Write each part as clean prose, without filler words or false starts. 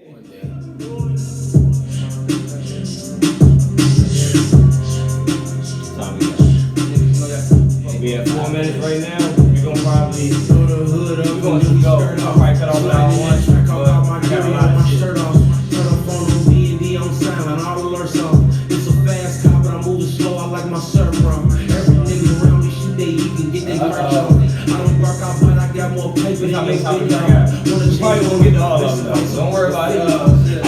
We have 4 minutes right now. We're gonna probably throw the hood up. We're gonna go. I'll probably cut off now one. But I got a lot of shit. Turn up on the D&D on silent, all alerts on. It's a fast car, but I'm moving slow. I like my surf run. Every nigga around me shoot they eat and get their merch on. I don't work out, but I got more paper than you Probably gonna get to all of them. Don't worry about it. I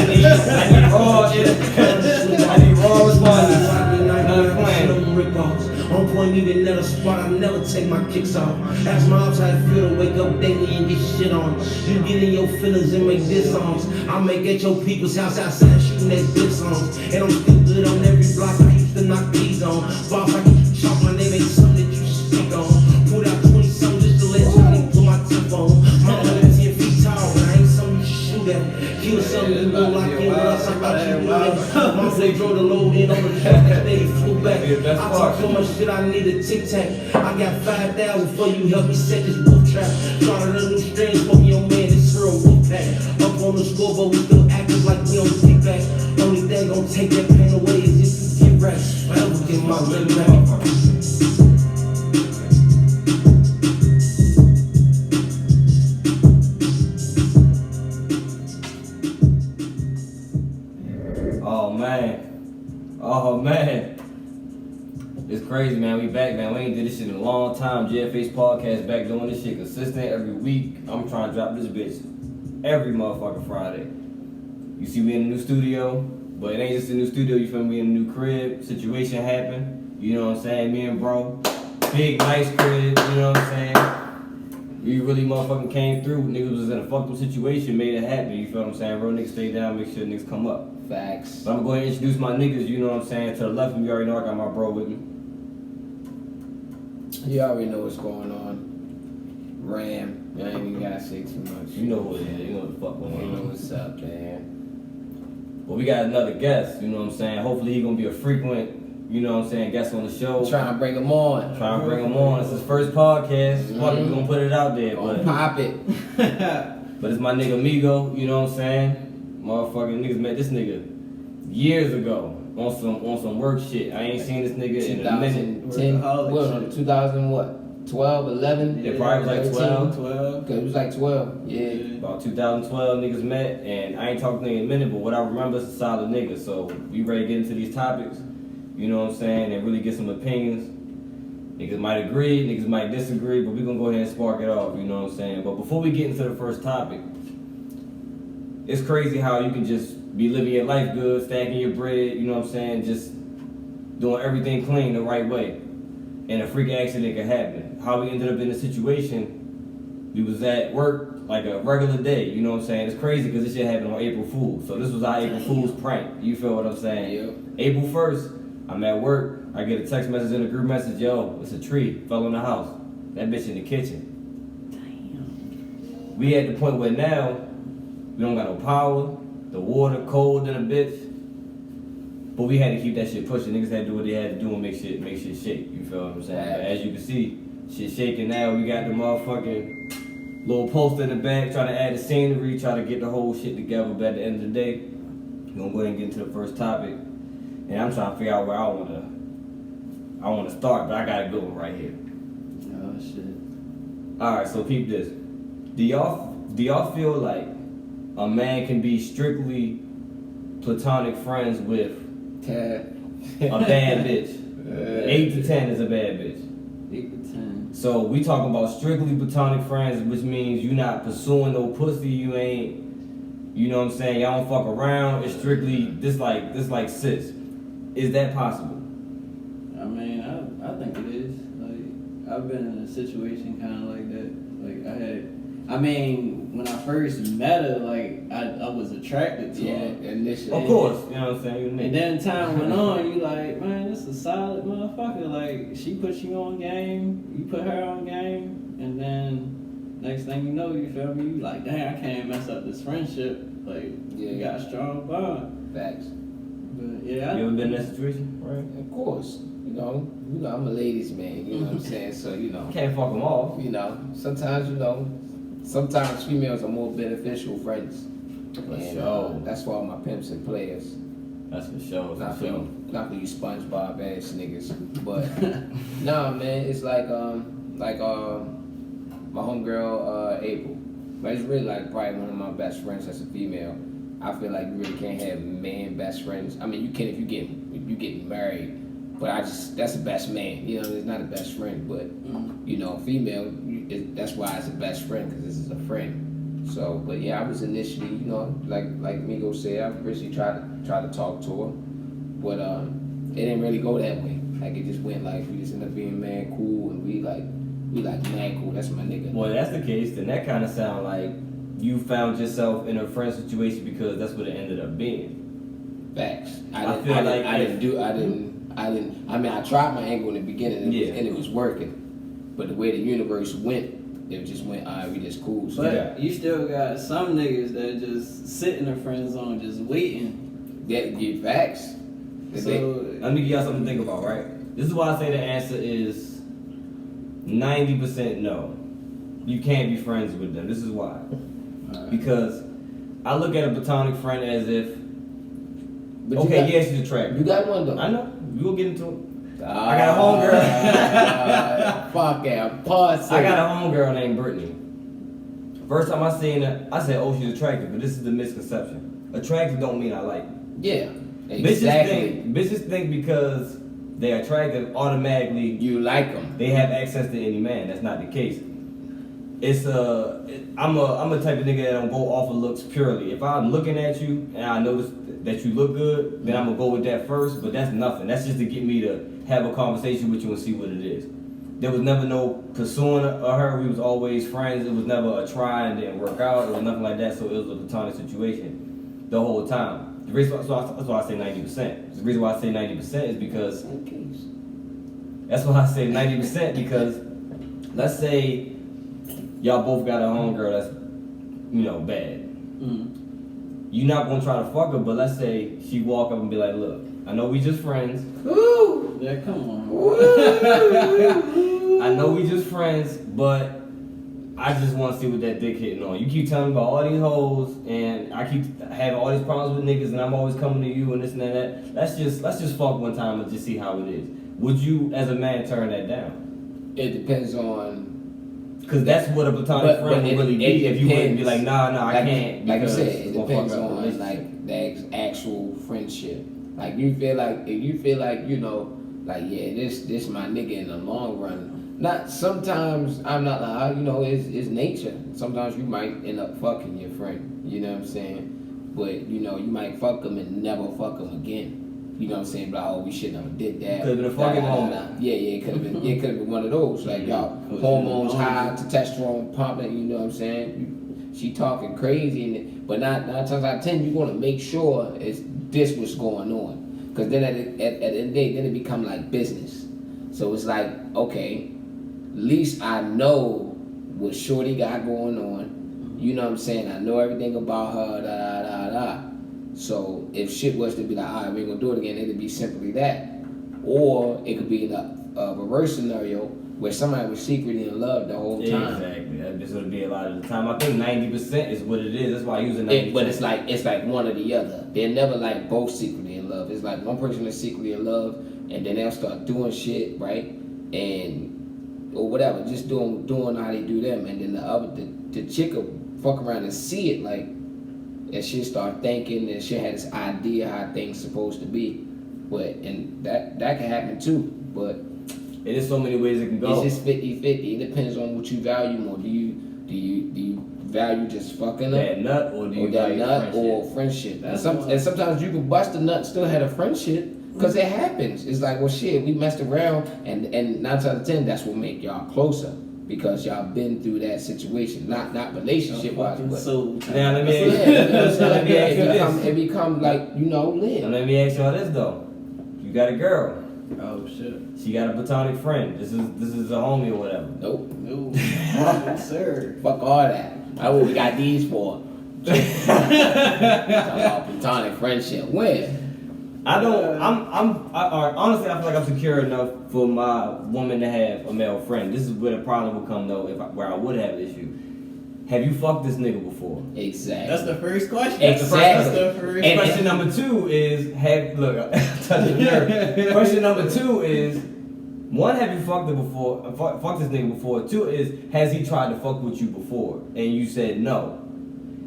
need raw responses. Another plan. On point, even let a spot, I never take my kicks off. Ask my ops how it feel to wake up daily and get shit on. You get in your feelings and make diss songs. I make at your people's house outside shooting at diss songs. And I'm still good on every block, I used to knock keys on. Boss, I get you chalk, my name ain't something that you should speak on. Pulled out 20 something just to let you put my tip on. My 10 feet tall, but I ain't something you should shoot at. Kill something you go lock in with us, I thought you knew that. My say drove the load in on the track, that day flew back. I talk so much shit, I need a tic-tac. I got 5,000 for you, help me set this wolf trap. Started a new strain, smoking your man, this girl wolf pack. Up on the scoreboard, we still acting like we on take back. Only thing gon' take that pain away is if you get rest. Forever get my ring back. Oh man. It's crazy, man. We back, man. We ain't did this shit in a long time. Gfh Podcast back doing this shit consistent every week. I'm trying to drop this bitch every motherfucking Friday. You see, we in a new studio, but it ain't just a new studio. You feel me? We in a new crib. Situation happened. You know what I'm saying? Me and bro, big nice crib. You know what I'm saying? We really motherfucking came through. Niggas was in a fucked up situation, made it happen. You feel what I'm saying? Real niggas stay down, make sure niggas come up. Facts. But I'm gonna go ahead and introduce my niggas. You know what I'm saying? To the left of me, you already know I got my bro with me. You already know what's going on. Ram. I ain't even gotta say too much. You know what it is. You know what the fuck going on. You know what's up, man. But we got another guest. You know what I'm saying? Hopefully he gonna be a frequent, you know what I'm saying, guest on the show. Trying to bring him on. Trying to bring him on. It's his first podcast. Fuck it, we gonna put it out there. But pop it. but it's my nigga Migo. You know what I'm saying? Motherfucking niggas met this nigga years ago on some work shit. I ain't seen this nigga in a minute. 2000 what? 12, 11? It probably was like 12. 12. Cause it was like 12. Yeah. About 2012 niggas met, and I ain't talking to nigga in a minute, but what I remember is a solid nigga. So we ready to get into these topics, you know what I'm saying, and really get some opinions. Niggas might agree, niggas might disagree, but we gonna go ahead and spark it off, you know what I'm saying. But before we get into the first topic, it's crazy how you can just be living your life good, stacking your bread, you know what I'm saying, just doing everything clean the right way. And a freak accident can happen. How we ended up in a situation, we was at work like a regular day, you know what I'm saying? It's crazy because this shit happened on April Fool's. So this was our April Fool's prank. You feel what I'm saying? Yep. April 1st, I'm at work. I get a text message in a group message, yo, it's a tree, fell in the house. That bitch in the kitchen. Damn. We at the point where now, we don't got no power, the water cold than a bitch. But we had to keep that shit pushing. Niggas had to do what they had to do and make shit shake. You feel what I'm saying? But as you can see, shit shaking now. We got the motherfucking little poster in the back, trying to add the scenery, try to get the whole shit together. But at the end of the day, we're gonna go ahead and get into the first topic. And I'm trying to figure out where I wanna start, but I got a good one right here. Oh shit. Alright, so peep this. Do y'all feel like a man can be strictly platonic friends with a bad bitch? 8 to 10 is a bad bitch. 8 to 10. So we talking about strictly platonic friends, which means you not pursuing no pussy, you ain't, you know what I'm saying, y'all don't fuck around, it's strictly this like sis. Is that possible? I mean, I think it is. Like, I've been in a situation kind of like that. When I first met her, like, I was attracted to her. Initially. Of course, you know what I'm saying. And then time went on, you like, man, this is a solid motherfucker. Like, she put you on game, you put her on game, and then next thing you know, you feel me? You like, damn, I can't mess up this friendship. Like, we got a strong bond. Facts. But yeah, you ever been in that situation? Right. Of course. You know, I'm a ladies' man. You know what I'm saying? So can't fuck them off. Sometimes sometimes females are more beneficial friends. And that's for all my pimps and players. That's for sure. Not for you SpongeBob ass niggas. But nah, man, it's like my homegirl April. But it's really like probably one of my best friends that's a female. I feel like you really can't have man best friends. I mean, you can if you get married, but that's the best man. You know, it's not a best friend, but you know, female. That's why it's a best friend because this is a friend. So, but yeah, I was initially, you know, like Migo said, I originally tried to talk to her, but it didn't really go that way. Like it just went like we just ended up being mad cool, and we like mad cool. That's my nigga. Well, that's the case. Then that kind of sound like you found yourself in a friend situation because that's what it ended up being. Facts. I tried my angle in the beginning, and it was working, but the way the universe went. It just went, alright, we just cool. So but you still got some niggas that just sit in the friend zone just waiting. Yeah, get facts. So, let me give y'all something to think about, right? This is why I say the answer is 90% no. You can't be friends with them. This is why. Right. Because I look at a platonic friend as if, she's attractive. You got one though. I know. We'll get into it. I got a homegirl. Fuck yeah, pause. I got a homegirl named Brittany. First time I seen her, I said, "Oh, she's attractive," but this is the misconception. Attractive don't mean I like her. Yeah, exactly. Bitches think because they're attractive, automatically you like them. They have access to any man. That's not the case. I'm a type of nigga that don't go off of looks purely. If I'm looking at you and I notice that you look good, then I'm gonna go with that first. But that's nothing. That's just to get me to have a conversation with you and see what it is. There was never no pursuing of her. We was always friends. It was never a try and didn't work out. It was nothing like that. So it was a platonic situation the whole time. The reason that's why I say 90%. The reason why I say 90% is because that's why I say 90% because let's say y'all both got a homegirl that's bad. You're not gonna try to fuck her, but let's say she walk up and be like, "Look, I know we just friends." Woo! Yeah, come on. I know we just friends, but I just want to see what that dick hitting on. You keep telling me about all these hoes, and I keep having all these problems with niggas, and I'm always coming to you and this and that. Let's just fuck one time and just see how it is. Would you, as a man, turn that down? It depends on. Because that's what a platonic friend would really be. If you wouldn't be like, nah, I can't. Like I said, it depends on like the actual friendship. Like if you feel like this my nigga in the long run. Not sometimes I'm not like it's nature. Sometimes you might end up fucking your friend. You know what I'm saying? But you might fuck them and never fuck them again. You know what I'm saying? Like, oh, we should never did that. Could have been a fucking moment. Yeah, it could have been. It could have been one of those. Like y'all hormones high, testosterone pumping. You know what I'm saying? She talking crazy, but nine times out of 10, you're gonna make sure it's this what's going on. Because then at the end of the day, then it become like business. So it's like, okay, at least I know what Shorty got going on. You know what I'm saying? I know everything about her. So if shit was to be like, all right, we ain't gonna do it again, it'd be simply that. Or it could be a reverse scenario where somebody was secretly in love the whole time. Exactly. That's what it'd be a lot of the time. I think 90% is what it is. That's why I use 90%. But it's like one or the other. They're never like both secretly in love. It's like one person is secretly in love and then they'll start doing shit, right? Or whatever, just doing how they do them, and then the chick will fuck around and see it like. And she'll start thinking, and she'll have this idea how things supposed to be, and that can happen too. But there's so many ways it can go. It's just 50-50. It depends on what you value more. Do you value just fucking up, that nut, or do you value friendship? And sometimes you can bust a nut and still have a friendship because it happens. It's like, well, shit, we messed around, and 9 times out of 10, that's what make y'all closer. Because y'all been through that situation, not relationship wise, but now let me it become like lit. Now let me ask y'all this though: you got a girl. Oh shit. She got a platonic friend. This is a homie or whatever. Nope. No, sir. Fuck all that. That's what we got these for. Talking about platonic friendship. When? Honestly, I feel like I'm secure enough for my woman to have a male friend. This is where the problem would come though, where I would have an issue. have you fucked this nigga before? Exactly. That's the first question. Exactly. That's the first And Question number 2 is, question number 2 is, 1, have you fucked it before? Fucked this nigga before. 2 is, has he tried to fuck with you before? And you said no.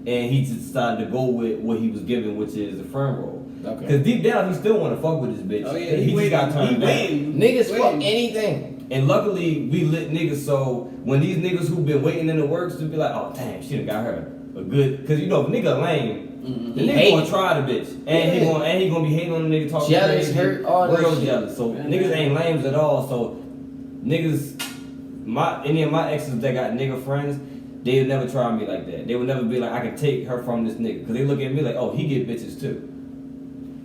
And he just decided to go with what he was given, which is a firm roll. Okay. Because deep down, he still want to fuck with his bitch. Oh yeah, he just got turned down. Niggas fuck anything. And luckily, we lit niggas, so when these niggas who been waiting in the works to be like, oh damn, she done got her a good, because you know, if a nigga lame, the nigga gonna try the bitch. And he gonna be hating on the nigga, talking Jealous, crazy, hurt, all that real shit. jealous. So niggas ain't lames at all. So niggas, any of my exes that got nigga friends, they would never try me like that. They would never be like, I can take her from this nigga. Because they look at me like, oh, he get bitches too.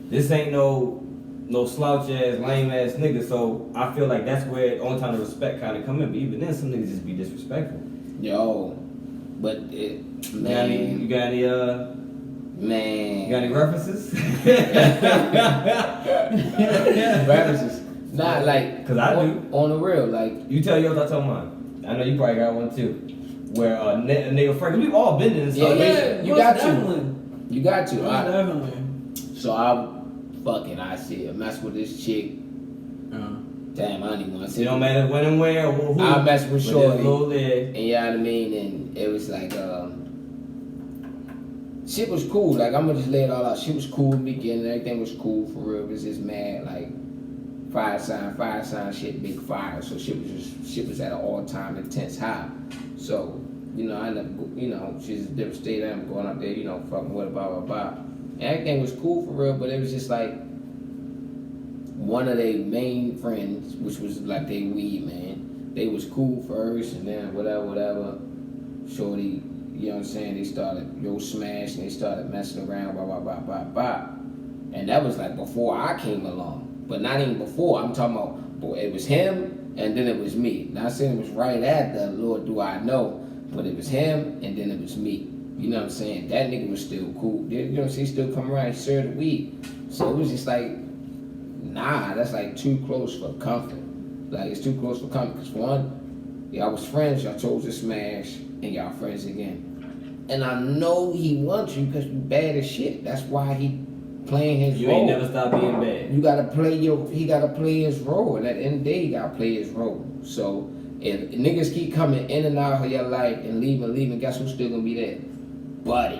This ain't no slouch ass, lame ass nigga. So I feel like that's where the only time the respect kind of come in. But even then, some niggas just be disrespectful. Yo, but You got any man. You got any references? References. Nah, like, Cause I do. On the real, like, You tell yours, I tell mine. I know you probably got one too. Where a nigga friend, we've all been in this Yeah, situation. you got to. Definitely. You got to. Definitely. So I see her mess with this chick. Damn, I don't even want to say. It don't matter when and where or who. I mess with shorty. And And you know what I mean? And it was like, shit was cool. Like, I'm gonna just lay it all out. Shit was cool in the beginning. Everything was cool for real. It was just mad, like, fire sign shit, big fire. So shit was at an all-time intense high. So, you know, I ended up, you know, she's a different state. I'm going up there, you know, fucking with her, blah, blah, blah. And everything was cool for real, but it was just like, one of their main friends, which was like they weed man, they was cool first, and then whatever. Shorty, you know what I'm saying? They started smash, and they started messing around, blah. And that was like before I came along, but not even before. I'm talking about, boy, it was him, and then it was me. Not saying it was right after, Lord, do I know, but it was him, and then it was me. You know what I'm saying? That nigga was still cool. You know what I'm saying? He still come around, he served the weed. So it was just like, nah, that's like too close for comfort. Like, it's too close for comfort. Because one, y'all was friends, y'all chose to smash, and y'all friends again. And I know he wants you because you bad as shit. That's why he playing his you role. ain't never stop being bad. You gotta he gotta play his role. And at the end of the day, he gotta play his role. So if niggas keep coming in and out of your life and leaving, guess who's still gonna be there? Buddy.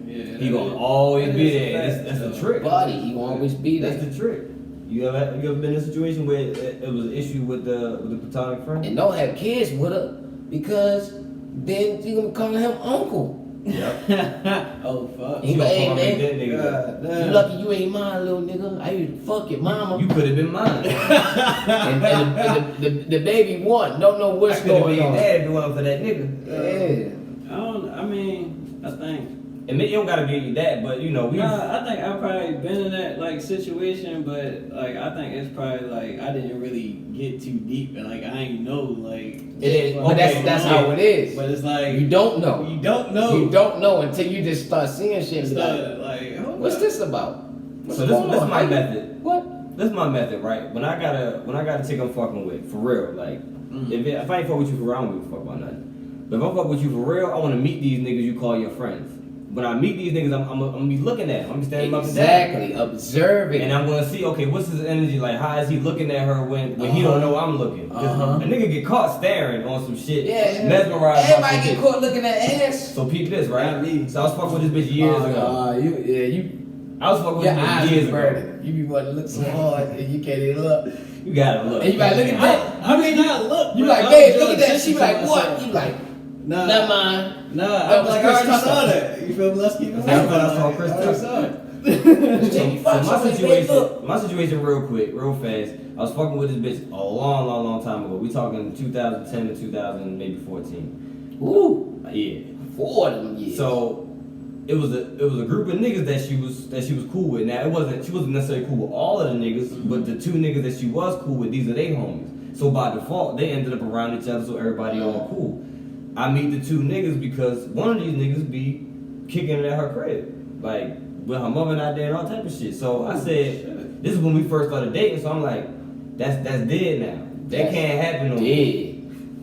Yeah, He gonna always be there. That's the trick. Buddy, he gonna always be there. That's the trick. You ever been in a situation where it was an issue with the platonic friend? And don't have kids with her because then you gonna call him uncle. Yep. Oh fuck. He like, hey Make man, that nigga. you lucky you ain't mine, little nigga. I used to fuck your mama. You could have been mine. and the baby won. Don't know what's I could have been going your on. dad if it wasn't for that nigga. Yeah. I think. And it don't gotta be your dad, but you know, Nah, I think I've probably been in that like situation, but like I think it's probably like I didn't really get too deep and like I ain't know like. But that's how it is. But it's like You don't know. You don't know. You don't know until you just start seeing shit. It's and be not like, like what's this about? What's So going this on? my method. What? This is my method, right? When I got a chick I'm fucking with, for real, like, if I ain't fuck with you for real, I don't give a fuck about nothing. But if I fuck with you for real, I want to meet these niggas you call your friends. When I meet these niggas, I'm gonna be looking at them. I'm gonna be standing up and down. Exactly. Observing. And I'm gonna see, okay, what's his energy like? How is he looking at her when he don't know I'm looking? 'Cause a nigga get caught staring on some shit, Yeah. mesmerized by Everybody some get shit. caught looking at ass. So peep this, right? Not me. So I was fucking with this bitch years ago. I was fucking with Your this eyes bitch years is ago. burning. You be wanting to look so hard and you can't even look. You gotta look. And you like, look at that. I mean, I look. You bro, like, I babe, was look at doing that. She be like, attention to what? myself. You like, Nah, never mind. Nah, That I'm was like, I Chris already Tucker. saw that. You feel me? Let's keep it That's moving. what I saw Chris I already Tucker. saw it. So my situation real quick, real fast. I was fucking with this bitch a long time ago. We talking 2010 to 2014. Ooh, Yeah. 4 of them years. So it was a group of niggas that she was cool with. Now she wasn't necessarily cool with all of the niggas, but the 2 niggas that she was cool with, these are they homies. So by default, they ended up around each other, so everybody all cool. I meet the 2 niggas because one of these niggas be kicking it at her crib, like with her mother not there and all type of shit. So I said, this is when we first started dating. So I'm like, that's dead now. That can't happen no more. Dead.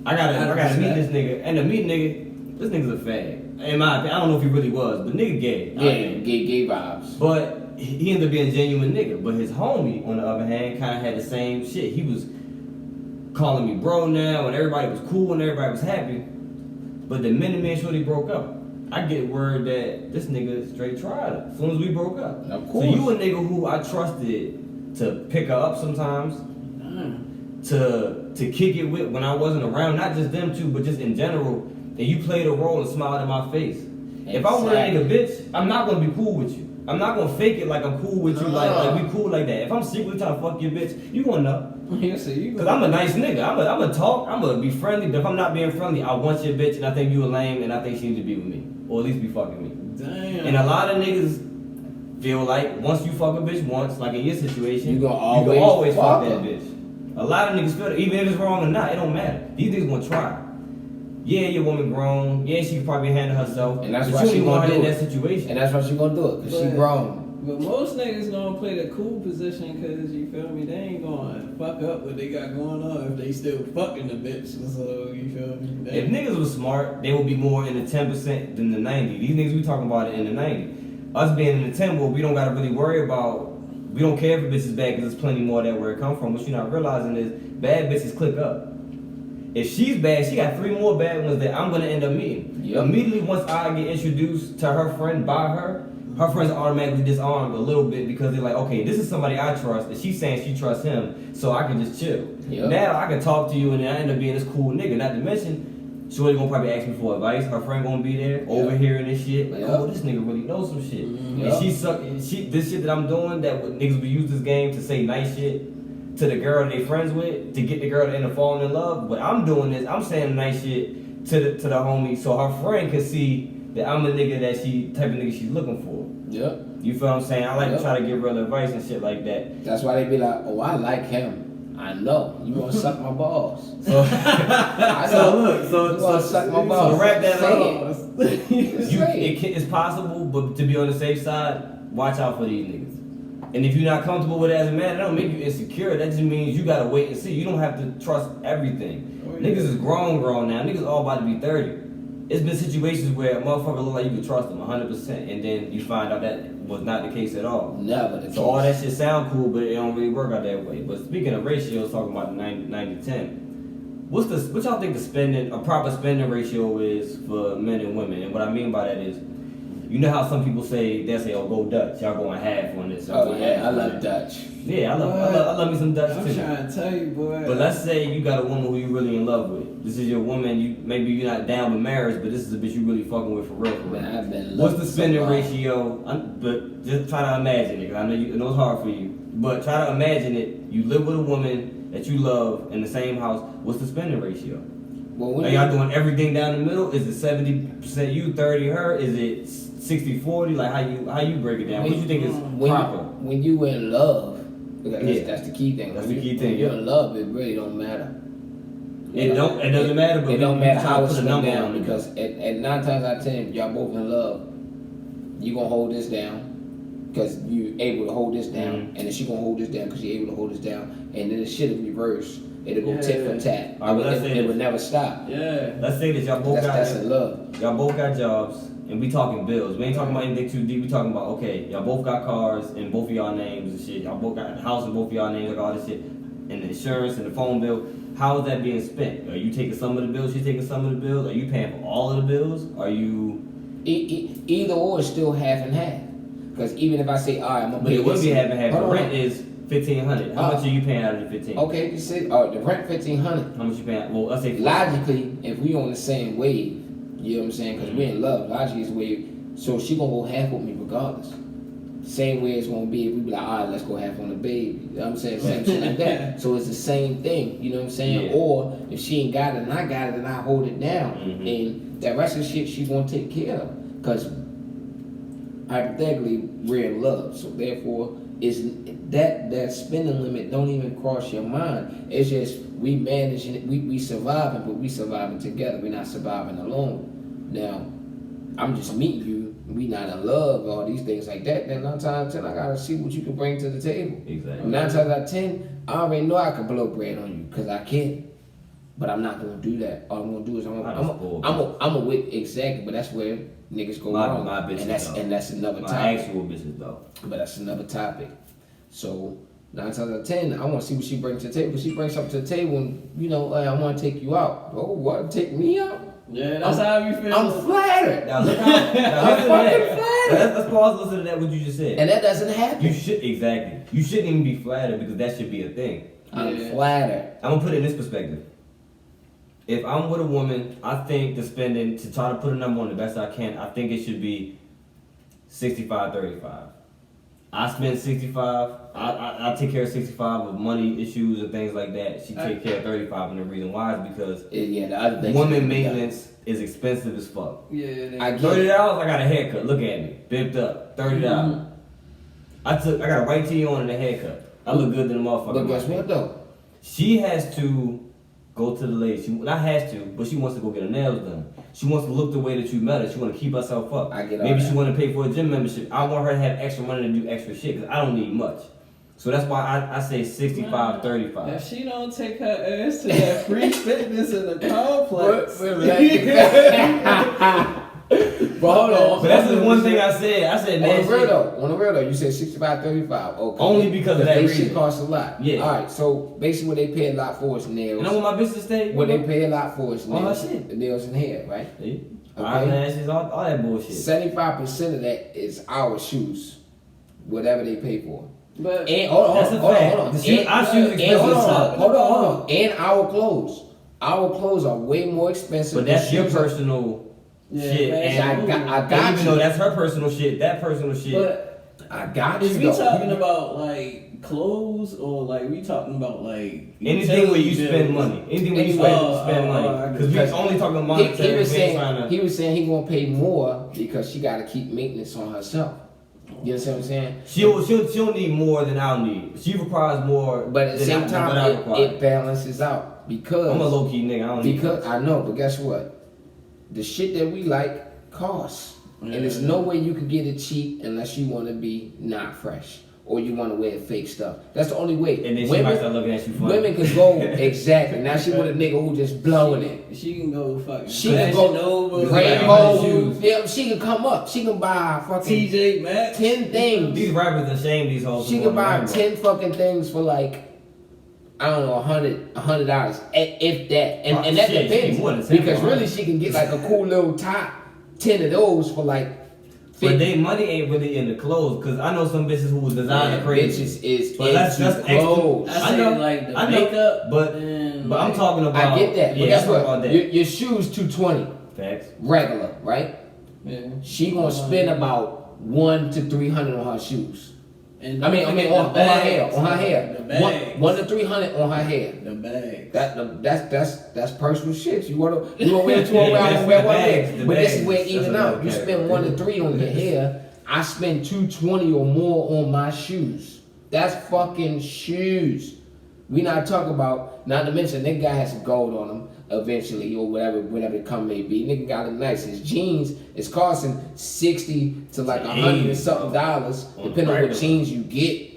I gotta meet this nigga, and the meet nigga, this nigga's a fag. In my opinion, I don't know if he really was, but nigga gay. Yeah, gay vibes. But he ended up being a genuine nigga. But his homie, on the other hand, kind of had the same shit. He was calling me bro now, and everybody was cool and everybody was happy. But the minute me and Shorty broke up, I get word that this nigga straight tried her as soon as we broke up. Of course. So you a nigga who I trusted to pick her up sometimes, to kick it with when I wasn't around, not just them two, but just in general, and you played a role and smiled in my face. Exactly. If I were a nigga bitch, I'm not gonna be cool with you. I'm not gonna fake it like I'm cool with you, like we cool like that. If I'm secretly trying to fuck your bitch, you gonna know. Cause I'm a nice nigga. I'm gonna talk. I'm gonna be friendly. But if I'm not being friendly, I want your bitch, and I think you a lame, and I think she need to be with me, or at least be fucking me. Damn. And a lot of niggas feel like once you fuck a bitch once, like in your situation, you can always fuck that her. bitch. A lot of niggas feel that, even if it's wrong or not, it don't matter. These niggas gonna try. Yeah, your woman grown. Yeah, she could probably handle herself. And that's but why you she don't want gonna her do in it. that situation. And that's why she gonna do it, cause she grown. But most niggas gonna play the cool position, cause you feel me, they ain't gonna fuck up what they got going on if they still fucking the bitch. So you feel me? If niggas was smart, they would be more in the 10% than the 90. These niggas we talking about it in the 90. Us being in the 10, well, we don't gotta really worry about. We don't care if a bitch is bad because there's plenty more of that where it come from. What you're not realizing is bad bitches click up. If she's bad, she got 3 more bad ones that I'm gonna end up meeting. Yep. Immediately once I get introduced to her friend by her friends are automatically disarmed a little bit because they're like, okay, this is somebody I trust, and she's saying she trusts him, so I can just chill. Yep. Now I can talk to you and then I end up being this cool nigga. Not to mention, Shorty gonna probably ask me for advice. Her friend gonna be there, overhearing this shit. Like, oh, this nigga really knows some shit. Yep. And this shit that I'm doing, that niggas will use this game to say nice shit to the girl they friends with, to get the girl to end up falling in love. But I'm doing this, I'm saying nice shit to the homie so her friend can see that I'm a nigga type of nigga she's looking for. Yep. You feel what I'm saying? I like to try to give real advice and shit like that. That's why they be like, oh, I like him. I know. You wanna suck my balls. So, I know. You wanna suck my balls. So to wrap that up. It's possible, but to be on the safe side, watch out for these niggas. And if you're not comfortable with it as a man, that don't make you insecure. That just means you gotta wait and see. You don't have to trust everything. Niggas is grown now. Niggas all about to be 30. It's been situations where a motherfucker look like you can trust them 100%, and then you find out that was not the case at all. Never the case. So all that shit sound cool, but it don't really work out that way. But speaking of ratios, talking about the 90-10, what y'all think a proper spending ratio is for men and women? And what I mean by that is, you know how some people they'll say, oh, go Dutch, y'all going half on this. Oh yeah, I love Dutch. Yeah, I love me some Dutch too. I'm trying to tell you, boy. But let's say you got a woman who you really in love with. This is your woman. Maybe you're not down with marriage, but this is a bitch you really fucking with for real. Man, I've been What's the spending ratio? But just try to imagine it. 'Cause I know it's hard for you, but try to imagine it. You live with a woman that you love in the same house. What's the spending ratio? Well, Are y'all doing everything down the middle? Is it 70% you, 30 her? Is it 60-40? Like how you break it down? What do you think is proper? When you in love, because that's the key thing. That's the key thing. When you're in love, it really don't matter. It doesn't matter. But it don't matter how it's put a number on it. because at 9 times out of 10, y'all both in love. You gonna hold this down because you able to hold this down, and then she gonna hold this down because you able to hold this down, and then the shit will reverse. It'll go tit for tat. It would never stop. Yeah. Let's say that y'all both that's in love. Y'all both got jobs, and we talking bills. We ain't talking about anything too deep. We talking about, okay, y'all both got cars in both of y'all names and shit. Y'all both got a house in both of y'all names, like all this shit, and the insurance and the phone bill. How is that being spent? Are you taking some of the bills? She taking some of the bills? Are you paying for all of the bills? Are you? Either or is still half and half. Because even if I say, all right, I'm gonna But pay it would be half and half. The rent is is $1,500. How much are you paying out of the $1,500? Okay, you say, the rent $1,500. How much you paying? Well, let's say logically, if we on the same wave, you know what I'm saying? Because we in love, logically it's wave. So she gonna go half with me regardless. Same way it's gonna be if we be like, all right, let's go half on the baby. You know what I'm saying? Same shit like that. So it's the same thing. You know what I'm saying? Yeah. Or if she ain't got it and I got it, then I hold it down, and that rest of the shit she gonna take care of. Because hypothetically, we're in love. So therefore, it's that spending limit don't even cross your mind. It's just we managing it. We surviving, but we surviving together. We're not surviving alone. Now, I'm just meeting you. We not in love, all these things like that. Then 9 times out of 10, I gotta see what you can bring to the table. Exactly. 9 times out of 10, I already know I can blow bread on you because I can. But I'm not gonna do that. All I'm gonna do is I'm a with exactly. But that's where niggas go wrong. My bitches, and that's another my topic. actual bitches though. But that's another topic. So 9 times out of 10, I want to see what she brings to the table. If she brings something to the table, and hey, I want to take you out. Oh, what? Take me out? Yeah, that's how you feel. I'm flattered. Now look how, I'm fucking flattered. Let's pause. Listen to that. What you just said. And that doesn't happen. You should exactly. You shouldn't even be flattered because that should be a thing. I'm flattered. I'm gonna put it in this perspective. If I'm with a woman, I think to try to put a number on the best I can, I think it should be 65-35. I spend 65. I take care of 65 with money issues and things like that. She take care of 35, and the reason why is because the other thing. woman maintenance is expensive as fuck. Yeah, $30. I got a haircut. Look at me, bipped up. $30. I got a white tee on and a haircut. I look good than a motherfucker. But guess what though? She has to go to the lady. She not has to, but she wants to go get her nails done. She wants to look the way that you met her. She want to keep herself up. I get all Maybe that. she want to pay for a gym membership. I want her to have extra money to do extra shit because I don't need much. So that's why I say 65-35. If she don't take her ass to that free fitness in the complex. But hold on. But that's the one thing I said. I said, man, On the real though, you said 65-35. Okay. Only because of that they reason. shit costs a lot. Yeah. All right. So basically, what they pay a lot for is nails. and I want my bitch to stay. What they pay a lot for is All nails, that shit. the nails and hair, right? See? Okay. Eyelashes, all that bullshit. 75% of that is our shoes, whatever they pay for. But And hold That's a fact. on. The shoe- our shoes And expensive hold as fuck. on. And our clothes. Our clothes are way more expensive. But that's than your shoes. personal shit. man, And I and got even you. though that's her personal shit, that personal shit. but I got you. is we though. talking about like clothes or like we talking about like anything where you utility spend bills? money. Anything where you Oh, spend money. Because we only talking monetary. He was we ain't trying to. saying he gonna pay more because she gotta keep maintenance on herself. You understand what I'm saying? She'll need more than I'll need. She requires more. But at the than same time, I require. it balances out because I'm a low key nigga. I don't need because much. I know, but guess what? The shit that we like costs, and there's no way you can get it cheap unless you want to be not fresh or you want to wear fake stuff. That's the only way. And then she might start looking at you funny. Women can go exactly. Now she with a nigga who just blowing it. She can go fucking. She can go over rainbow. Yeah, she can come up. She can buy fucking TJ Maxx. 10 things. These rappers are shame these hoes. She can buy 10 fucking things for like, I don't know, $100, if that. And that Shit, she depends. more than 10 Because for really 100. she can get like a cool little top, 10 of those for like But 50. they money ain't really in the clothes. Cause I know some bitches who was designer crazy. Bitches is But that's into extra. clothes. I I say know, like the I know, makeup, but and I'm like- talking about. I get that. But Yeah, guess I'm talking what? about that. Your shoes $220 Facts. regular, right? Yeah. She gonna spend about $100 to $300 on her shoes. And I mean, on her hair, on her hair. The bags. $100 to $300 on her hair. The bags. That's personal shit. You wanna wear two around and wear one bags, leg. the But this is bags. where it That's even another out. You spend category. $1 to $3 on your hair. I spend $220 or more on my shoes. That's fucking shoes. We not talking about. Not to mention that guy has some gold on him eventually or whatever the come may be. Nigga got it nice. His jeans is costing $60 to like $100 and something dollars, depending on what regular. jeans you get.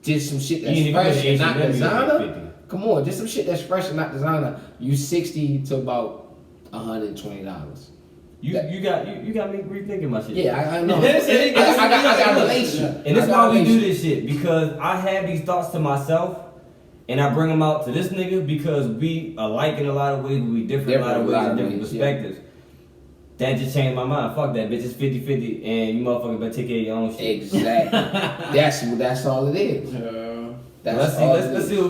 Just some shit that's You need to fresh go to and not H&M, you designer. get 50. Come on, just some shit that's fresh and not designer. You $60 to about $120. You got me rethinking my shit. Yeah, I know. Yes, I got a relation. And that's I got why we relation. do this shit, because I have these thoughts to myself and I bring them out to this nigga because we alike in a lot of ways, but we different in a lot of ways and different perspectives. That just changed my mind. Fuck that bitch, it's 50-50 and you motherfuckers better take care of your own shit. Exactly. that's all it is. That's all it Let's is. see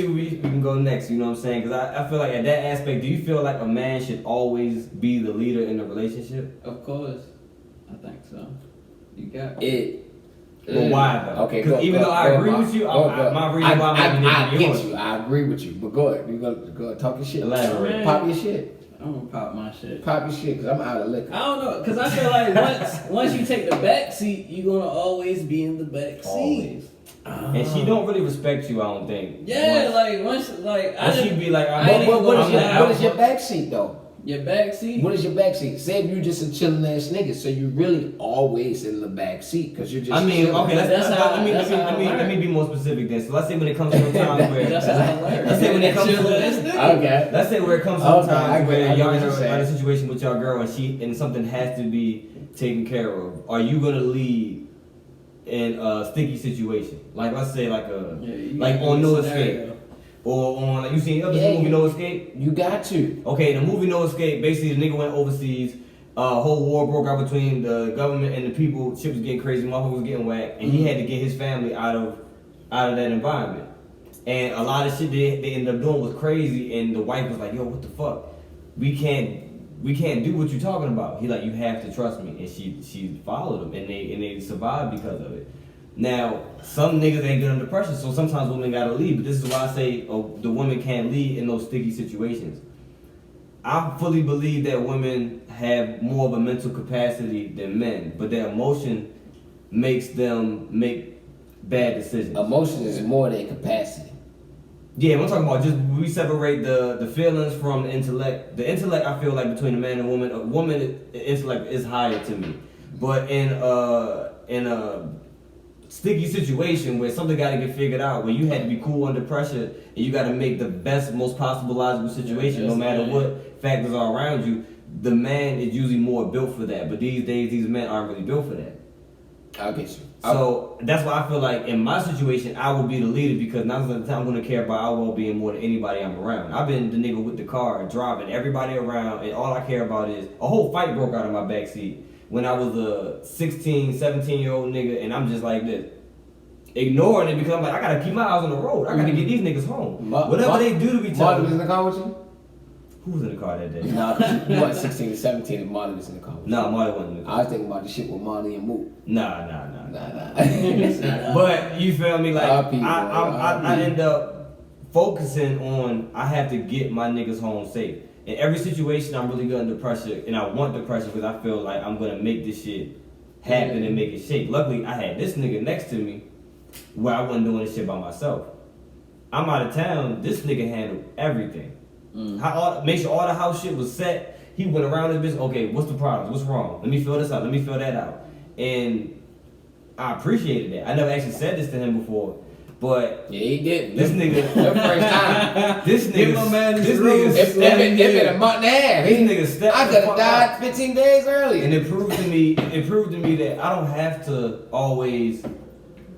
what we can go next, you know what I'm saying? Cause I feel like at that aspect, do you feel like a man should always be the leader in the relationship? Of course. I think so. You got It. But why though? Okay, because even though I agree with you, my reason why I'm I not get you. I agree with you. But go ahead. You go talk your shit. Elaborate. Pop your shit. I'm gonna pop my shit. Pop your shit, cause I'm out of liquor. I don't know, cause I feel like once you take the back seat, you're gonna always be in the back seat. Always. And she don't really respect you, I don't think. Yeah, like once, like I Once she didn't. be like, I ain't even What gonna is lie. your backseat though? Your backseat. What is your backseat? Say if you just a chilling ass nigga, so you really always in the backseat because you're just. I mean, chilling. okay, let me be more specific then. So let's say when it comes to times where let's say when it comes to okay. Let's say where it comes to times where y'all in saying. a situation with y'all girl and something has to be taken care of. Are you gonna lead in a sticky situation? Like let's say like on No Escape. Or on, like, you seen the movie No Escape? You got to. Okay, the movie No Escape, basically the nigga went overseas, whole war broke out between the government and the people, shit was getting crazy, motherfucker was getting whacked, and he had to get his family out of that environment. And a lot of shit they ended up doing was crazy, and the wife was like, yo, what the fuck? We can't do what you're talking about. He like, you have to trust me. And she followed him, and they survived because of it. Now, some niggas ain't good under pressure, so sometimes women gotta lead. But this is why I say the women can't lead in those sticky situations. I fully believe that women have more of a mental capacity than men, but their emotion makes them make bad decisions. Emotion is more than capacity. Yeah, I'm talking about just we separate the feelings from the intellect. The intellect, I feel like between a man and a woman intellect is higher to me. But in a sticky situation where something got to get figured out, where you had to be cool under pressure and you got to make the best, most possible logical situation, no matter what factors are around you. The man is usually more built for that, but these days these men aren't really built for that. I'll get you. So that's why I feel like in my situation I will be the leader because none of the time I'm gonna care about our well-being more than anybody I'm around. I've been the nigga with the car driving everybody around, and all I care about is a whole fight broke out in my backseat when I was a 16, 17-year-old nigga, and I'm just like this. Ignoring it because I'm like, I gotta keep my eyes on the road. I gotta get these niggas home. Whatever they do to each other. Marley was in the car with you? Who was in the car that day? Nah, you was 16 or 17 and Marley was in the car with you. Nah, Marley wasn't in the car. I was thinking about the shit with Marley and Mook. Nah. Nah. But you feel me? Like RP, I end up focusing on I have to get my niggas home safe. In every situation, I'm really good under pressure, and I want the pressure because I feel like I'm gonna make this shit happen and make it shake. Luckily, I had this nigga next to me where I wasn't doing this shit by myself. I'm out of town. This nigga handled everything. Make sure all the house shit was set. He went around this bitch. Okay, what's the problem? What's wrong? Let me fill this out. Let me fill that out. And I appreciated that. I never actually said this to him before, but yeah, he did. This nigga, the first time. This nigga, If been a month and a half. This nigga stepped. I could have died 15 days earlier. And it proved to me that I don't have to always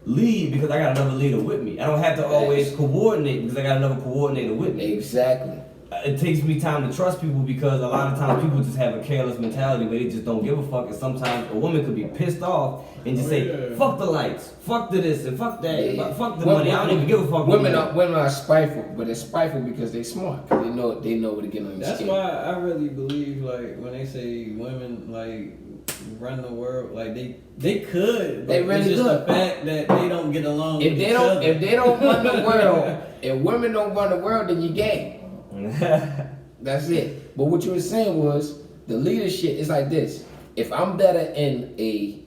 lead because I got another leader with me. I don't have to always coordinate because I got another coordinator with me. Exactly. It takes me time to trust people because a lot of times people just have a careless mentality where they just don't give a fuck. And sometimes a woman could be pissed off and just say, fuck the lights, fuck the this, and fuck that, fuck the money. I don't even give a fuck. Women are spiteful, but they're spiteful because they're smart. Cause they know where to get on the That's why I really believe, like, when they say women, like, run the world, like, they could. But they really it's just could. the fact that they don't get along if with they each don't, other. If they don't run the world, if women don't run the world, then you gay. That's it. But what you were saying was the leadership is like this. If I'm better in a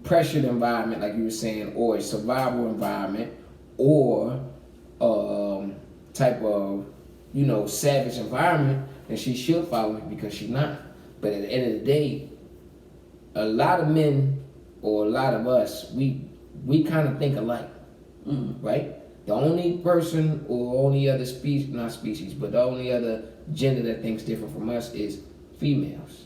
pressured environment, like you were saying, or a survival environment, or type of, savage environment, then she should follow me because she's not. But at the end of the day, a lot of men or a lot of us, we kind of think alike, right? The only person or only other but the only other gender that thinks different from us is females.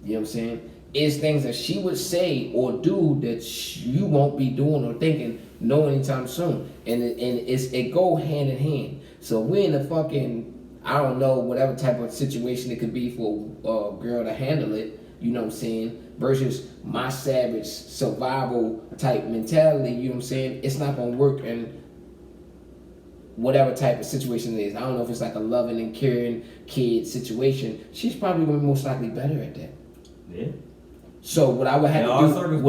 You know what I'm saying? It's things that she would say or do that you won't be doing or thinking no anytime soon. And it go hand in hand. So we're in a fucking, I don't know, whatever type of situation it could be for a girl to handle it, you know what I'm saying, versus my savage survival type mentality, you know what I'm saying? It's not gonna work in whatever type of situation it is. I don't know if it's like a loving and caring kid situation. She's probably gonna be most likely better at that. Yeah. So what I would have to do,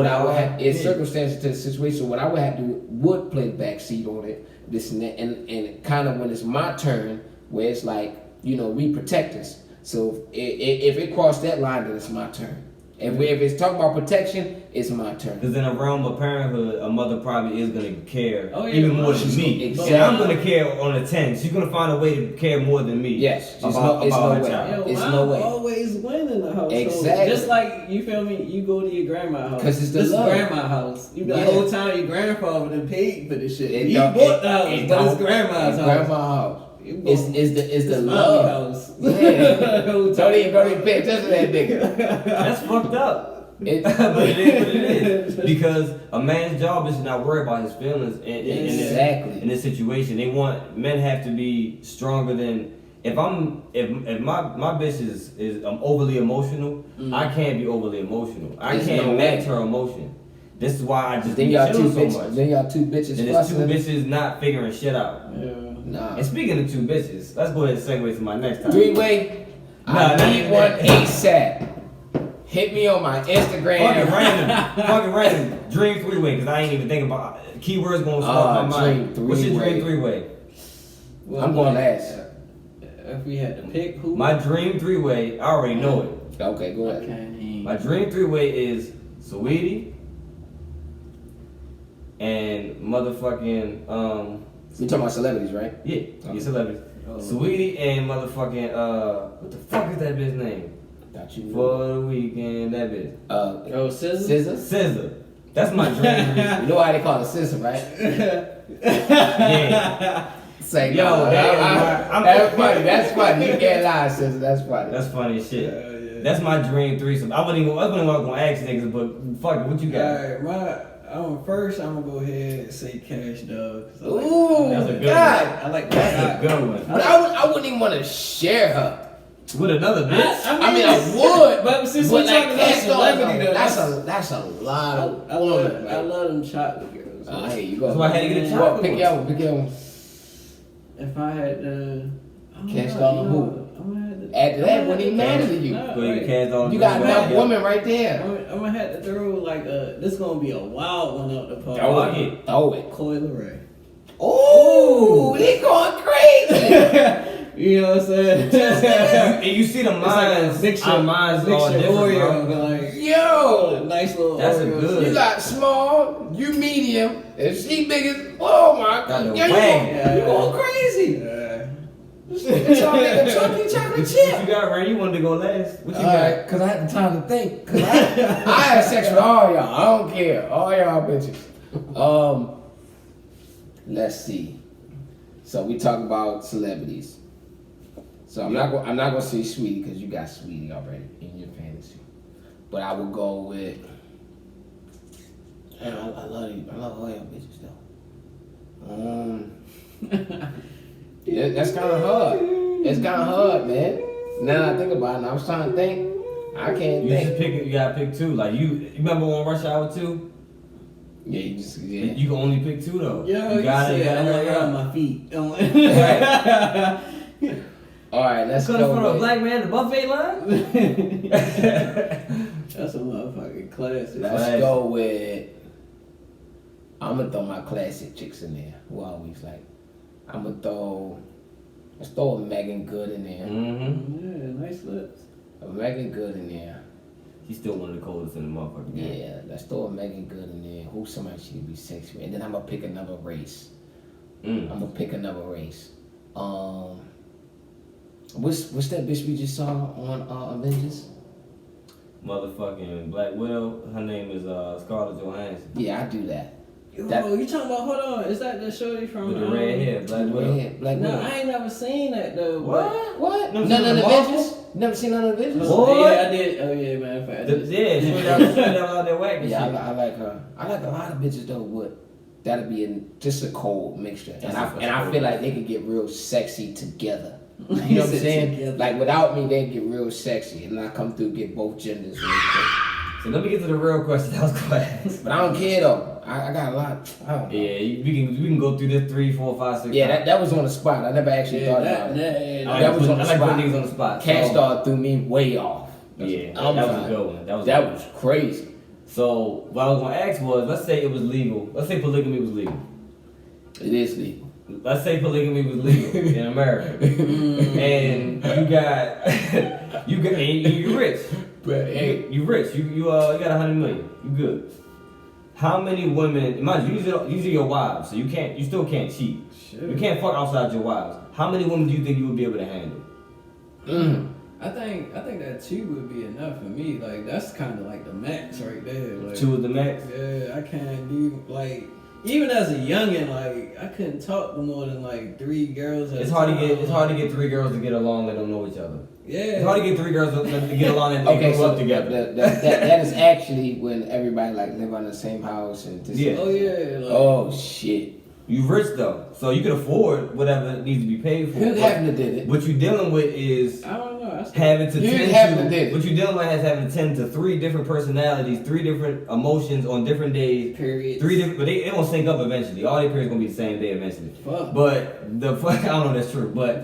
it's circumstances to the situation. What I would have to do would play the back seat on it, this and that, and kind of when it's my turn, where it's like, we protect us. So if it crossed that line, then it's my turn. If it's talking about protection, it's my turn. Because in a realm of parenthood, a mother probably is gonna care Oh, yeah, even more than me. Exactly. And I'm gonna care on a 10. She's gonna find a way to care more than me. Yes, it's about no her way. child. Yo, It's mom no way. always win in the house. Exactly. Just like, you feel me, you go to your grandma's house. 'Cause it's the this love. is grandma's house. You the Yeah. whole time your grandfather done paid for this shit. It He don't- bought the house, it but it's don't- grandma's house. Grandma's house. You bought- It's the it's love. mommy house. Yeah. Whole don't time. even pay attention to that nigga. That's fucked up. It, But it is what it is. Because a man's job is to not worry about his feelings Exactly. in this situation. Men have to be stronger than if my bitch is overly emotional, I can't be overly emotional. I There's can't no match way. her emotion. This is why I just then be y'all two chilling so bitches. much. Then y'all two bitches. And it's two fussing. bitches not figuring shit out. Yeah. Nah. And speaking of two bitches, let's go ahead and segue to my next topic. 3-way. I need one ASAP. Hit me on my Instagram. Fucking random. Dream 3-way, because I ain't even thinking about keywords going to spark my mind. dream What's your three-way. dream 3-way? Well, I'm going last. If we had to pick who, My dream 3-way, I already know it. Okay, go I ahead. can't name. My dream 3-way is Saweetie and motherfucking We talking about celebrities, right? yeah, your celebrities. Oh. Saweetie and motherfucking what the fuck is that bitch name? Thought you. For the weekend, that bitch. Oh, scissors. Scissors. SZA. That's my dream. You know why they call it scissor, right? Yeah. Say Yo, no. I'm- That's funny. That's funny. You can't lie, scissor. That's funny. That's funny as shit. Yeah. That's my dream threesome. I wasn't even gonna ask niggas, but fuck it, what you got? Alright, first I'm gonna go ahead and say Cash Dog. Ooh, That's a good God. one. I like That's that. a good one. But I wouldn't even want to share her. With another bitch? I mean, I would. But since but we talking about Cash Doll, celebrity, though, that's a lot of I women. love them chocolate girls. Oh, here you go. So I had to get a Well, chocolate pick one. your one. Pick your one. If I had to, Cash Doll and who? After that, wouldn't even matter to you. Go ahead, Cash Doll. You got Right, enough yeah. women right there. I'm gonna have to throw like this gonna be a wild one out the park. Throw Fuck it. it. Throw it. Coil Ray. Ooh, they going crazy. You know what I'm saying? And you see the It's like a minds, mixture, our minds all mixture different, Oreo, bro. like Yo, nice little That's a Oreo. good- you got small, you medium, and she big as. Oh my Got god, the yo, you wang. you going crazy? Yeah. Chocolate What chip. you got, Ray? You wanted to go last. What you Alright, cause I had the time to think. Cause I had sex with all y'all. I don't care. All y'all bitches. Let's see. So we talk about celebrities. So I'm not gonna say Sweetie because you got Sweetie already in your fantasy. But I will go with. Man, I love you. I love all y'all bitches though. Yeah, that's kind of hard. It's kind of hard, man. Now that I think about it, and I was trying to think. I can't You think. just pick. You gotta pick two. Like you remember on Rush Hour 2? Yeah, you just yeah. You can only pick two though. Yo, you got it. You said, got I'm it. like on my feet. All right, let's Could've go. put a with- black man in the buffet line. That's a motherfucking classic. Let's go with. I'm gonna throw my classic chicks in there. Who I always like. Let's throw a Megan Good in there. Mm-hmm. Yeah, nice lips. A Megan Good in there. He's still one of the coldest in the motherfucking game. Yeah, let's throw a Megan Good in there. Who's somebody she can be sexy with? And then I'm gonna pick another race. I'm gonna pick another race. What's that bitch we just saw on Avengers? Motherfucking Black Widow. Her name is Scarlett Johansson. Yeah, I do that. Yo, That- you talking about? Hold on, is that the shorty from? With the red hair, Black Widow. Yeah, Black No, Widow. I ain't never seen that though. What? What? Never None seen of the the Marvel? Avengers? Never seen none of the Avengers? What? Yeah, I did. Oh yeah, man. Fact, I did. Yeah, she was out there whacking Yeah, shit. I like her. I like a lot of bitches though, but that'll be just a cold mixture. And I feel like they could get real sexy together. You know what I'm saying? Together. Like without me, they get real sexy, and I come through get both genders real quick. So let me get to the real question I was going to ask. But I don't care though. I got a lot. I don't know. Yeah, we can go through this 3, 4, 5, 6. Yeah, that was on the spot. I never actually Yeah, thought that, about it. I that was like on the putting spot. niggas on the spot. Cash So- Star threw me way off. Yeah, I'm that was fine. a good one. That was crazy. So what I was gonna ask was, let's say it was legal. Let's say polygamy was legal. It is legal. Let's say polygamy was legal in America, and you got and you're rich. But hey, You rich. You got 100 million. You good. How many women? Mind you, these are your wives, so you still can't cheat. Shit. You can't fuck outside your wives. How many women do you think you would be able to handle? I think that 2 would be enough for me. Like that's kind of like the max right there. Like, 2 is the max. Yeah, I can't do like even as a youngin', like I couldn't talk to more than like 3 girls. It's hard to get 3 girls to get along that don't know each other. Yeah, It's hard to get 3 girls to get along and okay, grow so up together. that is actually when everybody like live on the same house and this. Yeah. Oh yeah. Like, Oh shit. You rich though, so you can afford whatever needs to be paid for. Who haven't to did it? What you dealing with is I don't know. having to You tend haven't to. did it. What you dealing with is having to tend to 3 different personalities, 3 different emotions on different days. Periods. 3 different, but they won't sync up eventually. All their periods gonna be the same day eventually. Fuck. But the fuck, I don't know if that's true, but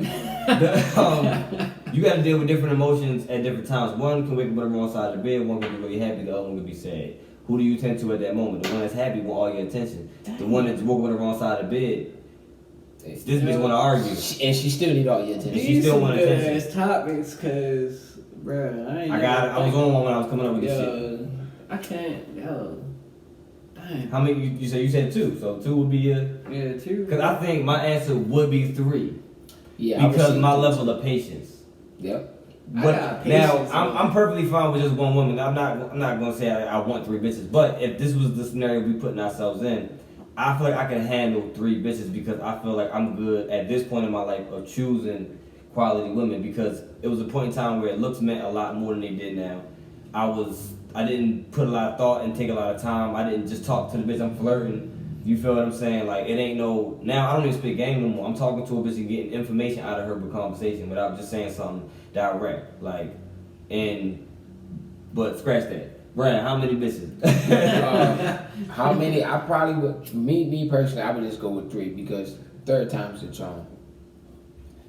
you got to deal with different emotions at different times. One can wake up on the wrong side of the bed. One can be really happy. The other one can be sad. Who do you tend to at that moment? The one that's happy want all your attention. The one that's woke up on the wrong side of the bed. This bitch want to argue. And she still need all your attention. She still want attention. It's topics, cause bruh, I was on one when I was coming up with this shit. Yo, I can't. Yo, dang. How many? You said 2, so 2 would be a. Yeah, 2. Because I think my answer would be 3. Yeah. I would Because say my two. level of patience. Yep. I But got now patience, I'm perfectly fine with just one woman. I'm not gonna say I want 3 bitches. But if this was the scenario we putting ourselves in, I feel like I can handle 3 bitches because I feel like I'm good at this point in my life of choosing quality women because it was a point in time where looks meant a lot more than they did now. I didn't put a lot of thought and take a lot of time. I didn't just talk to the bitch. I'm flirting. You feel what I'm saying? Like, it ain't no... Now, I don't even spit game no more. I'm talking to a bitch and getting information out of her with conversation without just saying something direct. Like, but scratch that. Brian, how many bitches? How many? I probably would. Me personally, I would just go with 3 because 3rd time's the charm.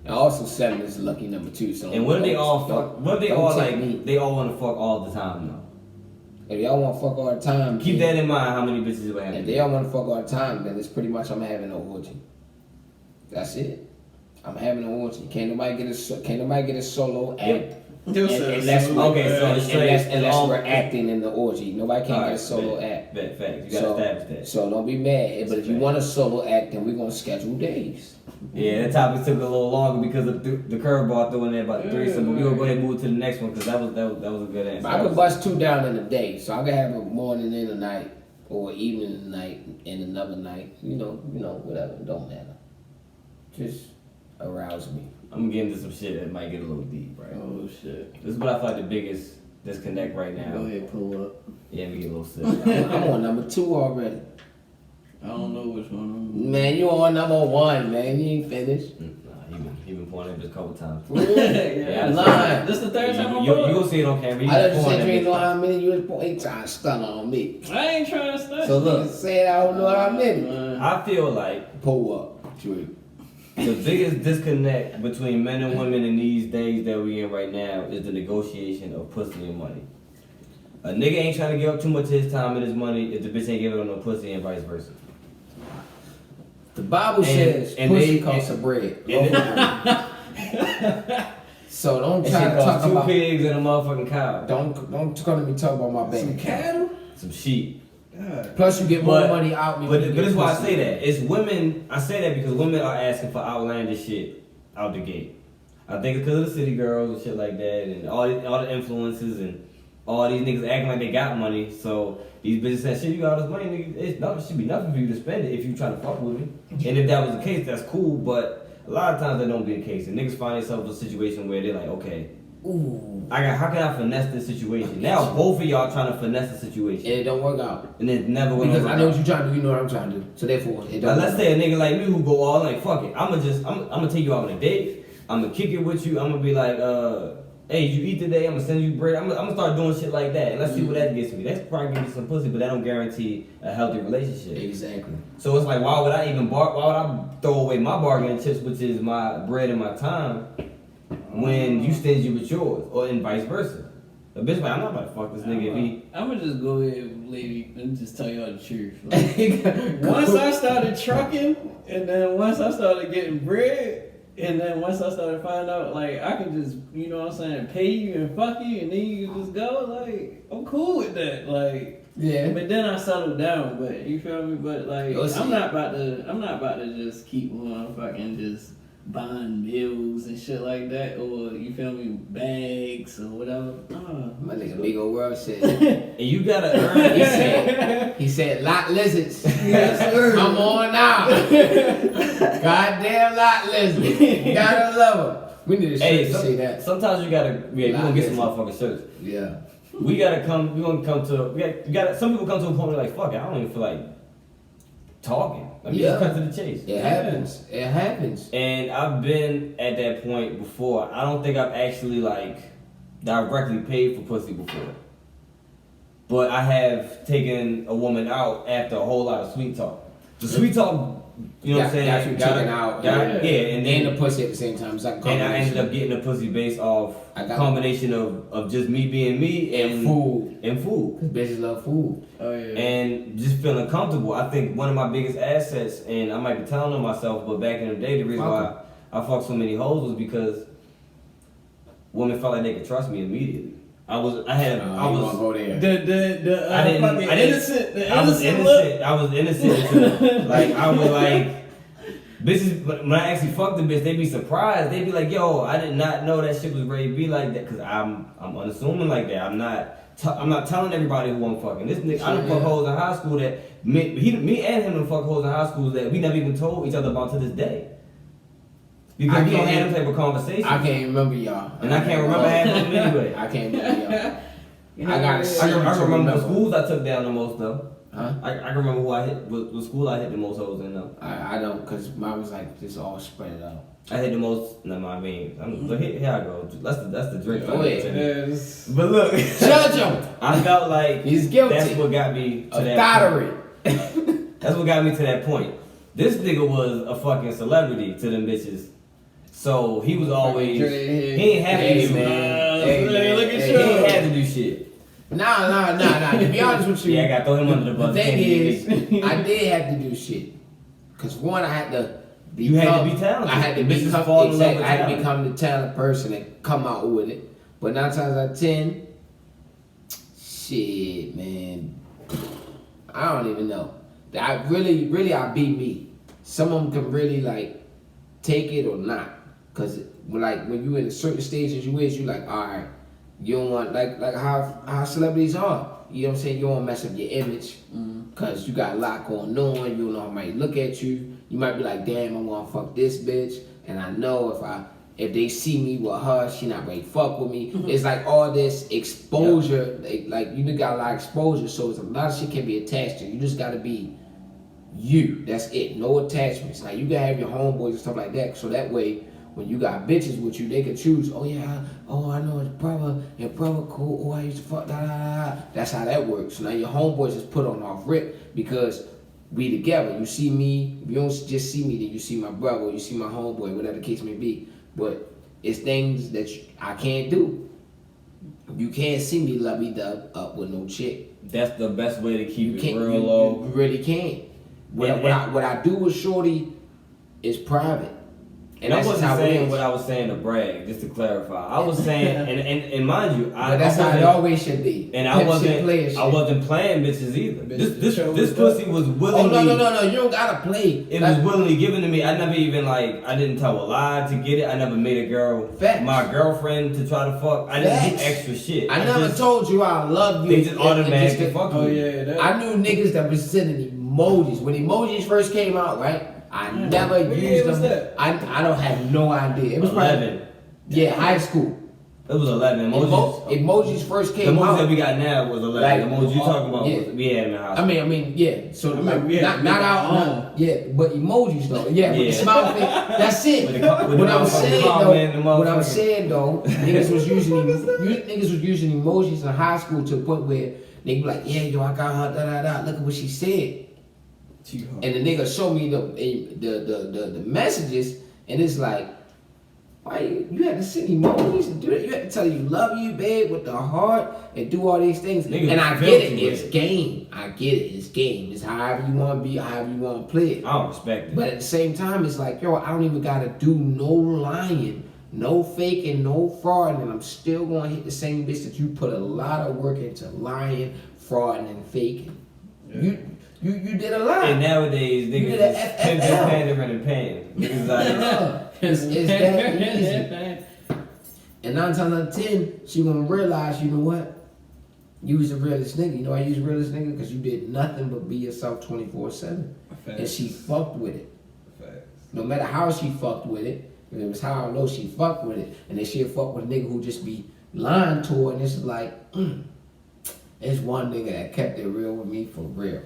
And also 7 is a lucky number 2. So And what if they all fuck? What if they all, like, me. they all want to fuck all the time, though? If y'all want to fuck all the time, Keep then- that in mind, how many bitches you have. If they all want to fuck all the time, then it's pretty much I'm having an orgy. That's it. I'm having an orgy. Can't nobody get a solo act. Unless we're acting in the orgy. Nobody can get a solo act. Facts. You gotta establish that. So don't be mad. But if you want a solo act, then we're gonna schedule days. Yeah, that topic took a little longer because of the curveball threw in there about the 3. So we're gonna go ahead and move to the next one because that was a good answer. I could bust 2 down in a day, so I could have a morning and a night, or evening and a night and another night. You know, whatever. It don't matter. Just arouse me. I'm gonna get into some shit that might get a little deep, right? Oh shit. This is what I feel like the biggest disconnect right now. Go ahead, pull up. Yeah, we get a little sick. I'm on number 2 already. I don't know which one. Man, you on number 1, man. You ain't finished. Nah, he been pointing at this a couple times. Yeah, lying. This the 3rd time I'm You pulling. gonna see it on camera. He I been just pointing said you at ain't know this. how many you was pointing. Trying to stun on me. I ain't trying to study. So look, say I don't know how many. I feel like Pull up, Drew. the biggest disconnect between men and women in these days that we in right now is the negotiation of pussy and money. A nigga ain't trying to give up too much of his time and his money if the bitch ain't giving up no pussy and vice versa. The Bible says pussy costs a bread. So don't That try shit to talk costs 2 about. pigs and a motherfucking cow. Don't come to me talk about my bank account. Cattle? Some sheep. God. Plus you get more But- money out me. But when you that's get why I pussy. say that. It's women. I say that because women are asking for outlandish shit out the gate. I think it's because of the city girls and shit like that, and all the influences and all these niggas acting like they got money. So these bitches say, "Shit, you got all this money, nigga. It should be nothing for you to spend it if you trying to fuck with me." And if that was the case, that's cool. But a lot of times that don't be the case, and niggas find themselves in a situation where they're like, "Okay, how can I finesse this situation?" Now both of y'all trying to finesse the situation, And it don't work out. and it never gonna Because work I know out. what you're trying to do, you know what I'm trying to do. So therefore, it Now don't let's work say a nigga like me who go all like fuck it. I'm gonna take you out on a date. I'm gonna kick it with you. I'm gonna be like, hey, you eat today? I'm gonna send you bread. I'm gonna start doing shit like that, and let's see what that gets me. That's probably gonna get me some pussy, but that don't guarantee a healthy relationship. Exactly. So it's like, why would I throw away my bargaining chips, which is my bread and my time, when you stingy with yours, or and vice versa? A bitch like, I'm not about to fuck this nigga if he. I'm gonna just go ahead, lady, and just tell y'all the truth. Like, once I started trucking, and then once I started getting bread, And then once I started finding out, like, I can just, you know what I'm saying, pay you and fuck you, and then you can just go, like, I'm cool with that, like. Yeah. But then I settled down, but you feel me? But like, I'm not about to just keep motherfucking just buying meals and shit like that, or you feel me, bags or whatever. My nigga Big Ol' World said, And you gotta earn. he said, lot lizards. Yes, sir. Come on now. Goddamn lot lizards. Gotta love them. We need a shirt to say that. Sometimes you gotta, we gonna get some motherfucking shirts. Yeah. We gonna come to, some people come to a point where like, fuck it, I don't even feel like talking. Let me just cut to the chase. It happens. It happens. And I've been at that point before. I don't think I've actually like directly paid for pussy before. But I have taken a woman out after a whole lot of sweet talk. The sweet talk, you know what I'm saying? Got you taken out. And then the pussy at the same time. It's like and I ended up getting the pussy based off a combination of just me being me and food. And food. Cause bitches love food. Oh yeah. And just feeling comfortable. I think one of my biggest assets, and I might be telling on myself, but back in the day, the reason why I fucked so many hoes was because women felt like they could trust me immediately. I was go there. The innocent look. I was innocent. Like I was like, bitches. When I actually fucked the bitch, they be surprised. They be like, "Yo, I did not know that shit was ready to be like that." Cause I'm unassuming like that. I'm not telling everybody who I'm fucking. This nigga, I done fuck hoes in high school that me and him done fuck hoes in high school that we never even told each other about to this day. Because we don't have them type of conversation. I can't remember y'all. And I can't remember half of them anyway. I can't remember y'all. You know, I remember the schools I took down the most though. Huh? I can remember who I hit, what school I hit the most hoes in though. I don't, cause mine was like just all spread out. I hit the most. No, I mean, look here I go. That's the drink. Oh, yeah. But look, Judge him. I felt like He's guilty. That's what got me to that Thottery. point. That's what got me to that point. This nigga was a fucking celebrity to them bitches. So he was always, he ain't have to do look at He ain't have to do shit. Nah. To be honest with you, Yeah, I got to throw him under the bus. The thing is, I did have to do shit. Cause one, I had to become, You had to be talented. I had to Bitches fall in love with I had to talent. become the talented person and come out with it. But 9 times out of 10, shit, man, I don't even know. I really, I be me. Some of them can really like take it or not. Cause like when you in a certain stages you like, all right, you don't want like how celebrities are. You know what I'm saying? You don't want to mess up your image. Cause you got a lot going on. You don't know how might look at you. You might be like, damn, I'm gonna fuck this bitch. And I know if they see me with her, she not ready to fuck with me. It's like all this exposure. Like you got a lot of exposure, so it's a lot of shit can be attached to you. You just gotta be you. That's it. No attachments. Like you gotta have your homeboys and stuff like that. So that way, when you got bitches with you, they can choose. Oh yeah, I know his brother. Your brother cool. Oh, I used to fuck. Da da da. That's how that works. So now your homeboys is put on off rip because we together. You see me. If you don't just see me, then you see my brother. Or you see my homeboy. Whatever the case may be. But it's things that I can't do. You can't see me lovey-dub up with no chick. That's the best way to keep it real you, low. You really can't. What I do with shorty is private. And I wasn't saying what I was saying to brag, just to clarify. I was saying, and mind you, that's how it always should be. And I wasn't playing bitches either. This pussy was willingly. Oh no! You don't gotta play. It was willingly given to me. I never even I didn't tell a lie to get it. I never made a girl my girlfriend to try to fuck. I didn't do extra shit. I never told you I love you. They just automatically fuck you. Oh yeah. I knew niggas that was sending emojis when emojis first came out, right? I never used them. I don't have no idea. It was 11. Yeah, high school. It was 11 emojis. Emojis first came out. The emojis that we got now was 11. Like, the emojis you talking about, yeah. we had them in high school. I mean, yeah. So not our own. own. Yeah, but emojis though. Yeah, with the smile face. That's it. With What I'm saying though, niggas was using emojis in high school to the point where they be like, yeah, yo, I got her, da da da. Look at what she said. And the nigga showed me the messages, and it's like, Why you had to send emojis and do that? You had to tell you love you, babe, with the heart and do all these things. Niggas and I get it, filthy it's game. I get it, it's game. It's however you want to be, however you want to play it. I don't respect it. But at the same time, it's like, yo, I don't even gotta do no lying, no faking, no fraud, and I'm still gonna hit the same bitch that you put a lot of work into lying, frauding, and faking. Yeah. You did a lot. And nowadays, niggas is pimping, pandering, and paying. Niggas like it's that easy. And 9 times out of 10, she gonna realize, you know what? You was the realest nigga. You know why you was the realest nigga? Because you did nothing but be yourself 24/7. And she fucked with it. Facts. No matter how she fucked with it, if it was how low she fucked with it, and then she'll fuck with a nigga who just be lying to her, and it's like, it's one nigga that kept it real with me for real.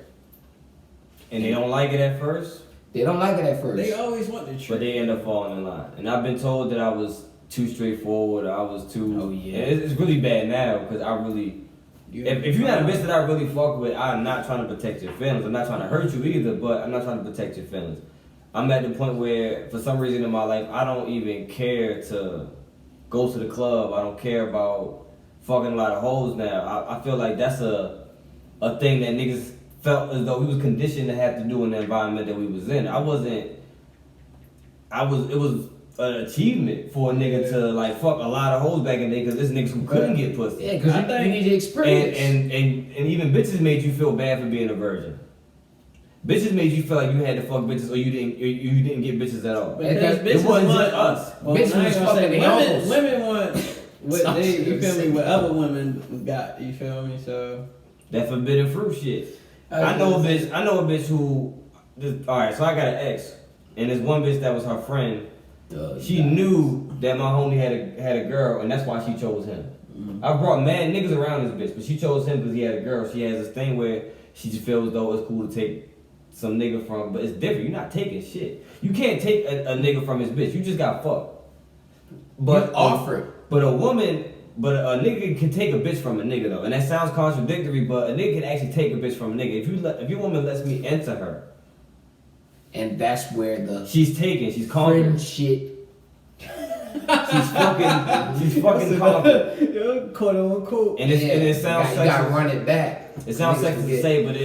and they don't like it at first, They don't like it at first. They always want the but truth. they end up falling in line. And I've been told that I was too straightforward. I was too. Oh, yeah. And it's really bad now because I really. If you're not a bitch that I really fuck with, I'm not trying to protect your feelings. I'm not trying to hurt you either, but I'm not trying to protect your feelings. I'm at the point where, for some reason in my life, I don't even care to go to the club. I don't care about fucking a lot of hoes now. I feel like that's a thing that niggas felt as though we was conditioned to have to do in the environment that we was in. It was an achievement for a nigga to like fuck a lot of hoes back in the day because there's niggas who couldn't get pussy. Yeah, because you need the experience. And even bitches made you feel bad for being a virgin. Bitches made you feel like you had to fuck bitches or you didn't get bitches at all. It wasn't just us. Well, Bitches was fucking their uncles. women want what they, you feel me, what other women got, you feel me? So That forbidden fruit shit. I know a bitch who alright, so I got an ex and there's one bitch that was her friend. She knew that my homie had a girl, and that's why she chose him. Mm-hmm. I brought mad niggas around this bitch, but she chose him because he had a girl. She has this thing where she just feels as though it's cool to take some nigga from, but it's different. You're not taking shit. You can't take a nigga from his bitch. You just got fucked. But But a nigga can take a bitch from a nigga though, and that sounds contradictory. But a nigga can actually take a bitch from a nigga if your woman lets me enter her. And that's where she's taken. She's conquering shit. She's fucking conquered. Yo, quote unquote. And it sounds sexist. You gotta run it back. It sounds sexist to say, but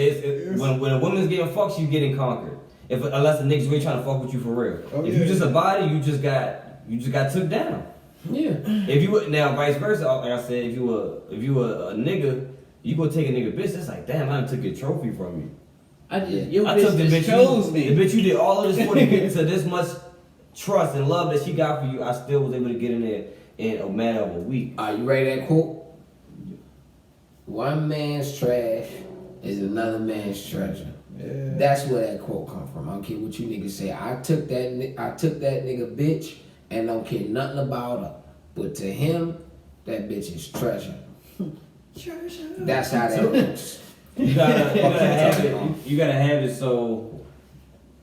when a woman's getting fucked, she's getting conquered. Unless the nigga's really trying to fuck with you for real. If you just a body, you just got took down. Yeah. If you would now vice versa, like I said, if you were a nigga, you go take a nigga bitch. It's like, damn, I done took your trophy from you. I took the bitch chose me. The bitch you did all of this for to get into this much trust and love that she got for you. I still was able to get in there in a matter of a week. Are you ready for that quote? One man's trash is another man's treasure. Yeah. That's where that quote come from. I don't care what you niggas say. I took that nigga bitch and don't care nothing about her. But to him, that bitch is treasure. Treasure. That's how that works. You gotta have it so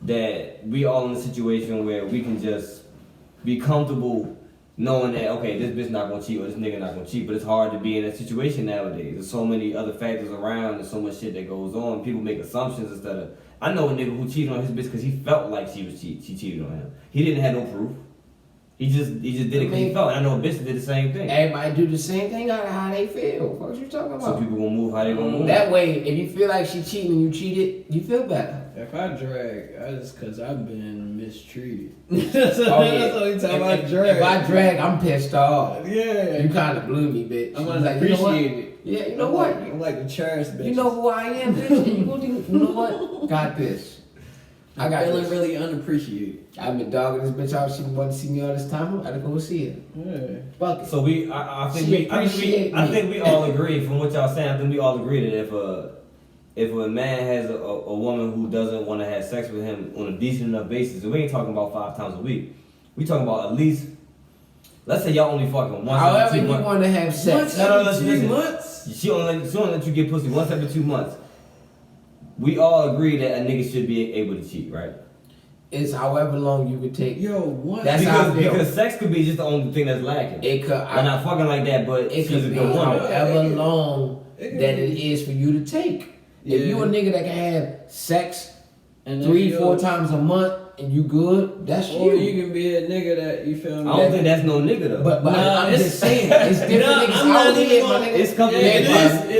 that we all in a situation where we can just be comfortable knowing that, okay, this bitch not gonna cheat or this nigga not gonna cheat. But it's hard to be in that situation nowadays. There's so many other factors around. There's so much shit that goes on. People make assumptions instead of. I know a nigga who cheated on his bitch because he felt like she cheated on him. He didn't have no proof. He just did it because he felt. And I know a bitch that did the same thing. Everybody do the same thing out of how they feel. What you talking about? Some people gonna move how they gonna move. That way, if you feel like she cheating and you cheated, you feel better. If I drag, that's because I've been mistreated. That's all you talking about. Drag. If I drag, I'm pissed off. Yeah. You kind of blew me, bitch. I'm gonna appreciate it. Yeah, you know what? I'm like the trash bitch. You know who I am, bitch. You know what? Got this. I got feeling this. really unappreciated. I've been dogging this bitch out. She wanted to see me all this time. I gotta go see her. Yeah. Fuck it. So I think we all agree from what y'all saying. I think we all agree that if a man has a woman who doesn't want to have sex with him on a decent enough basis, and we ain't talking about 5 times a week. We talking about at least. Let's say y'all only fucking once However every 2 months. you want to have sex. No, 3 months. She only let you get pussy once every 2 months. We all agree that a nigga should be able to cheat, right? It's however long you could take. Yo, what? That's how I feel. Because sex could be just the only thing that's lacking. It could. I'm not fucking like that, but it she's could a be good woman. however long that it is for you to take. Yeah. If you a nigga that can have sex 3-4 times a month, and you good, that's Or you. you can be a nigga that, you feel me? I don't think that's no nigga though. But Nah, I'm it's- just saying, it's different Nah, niggas I'm not out even here, gonna- my nigga. it's company. It is different,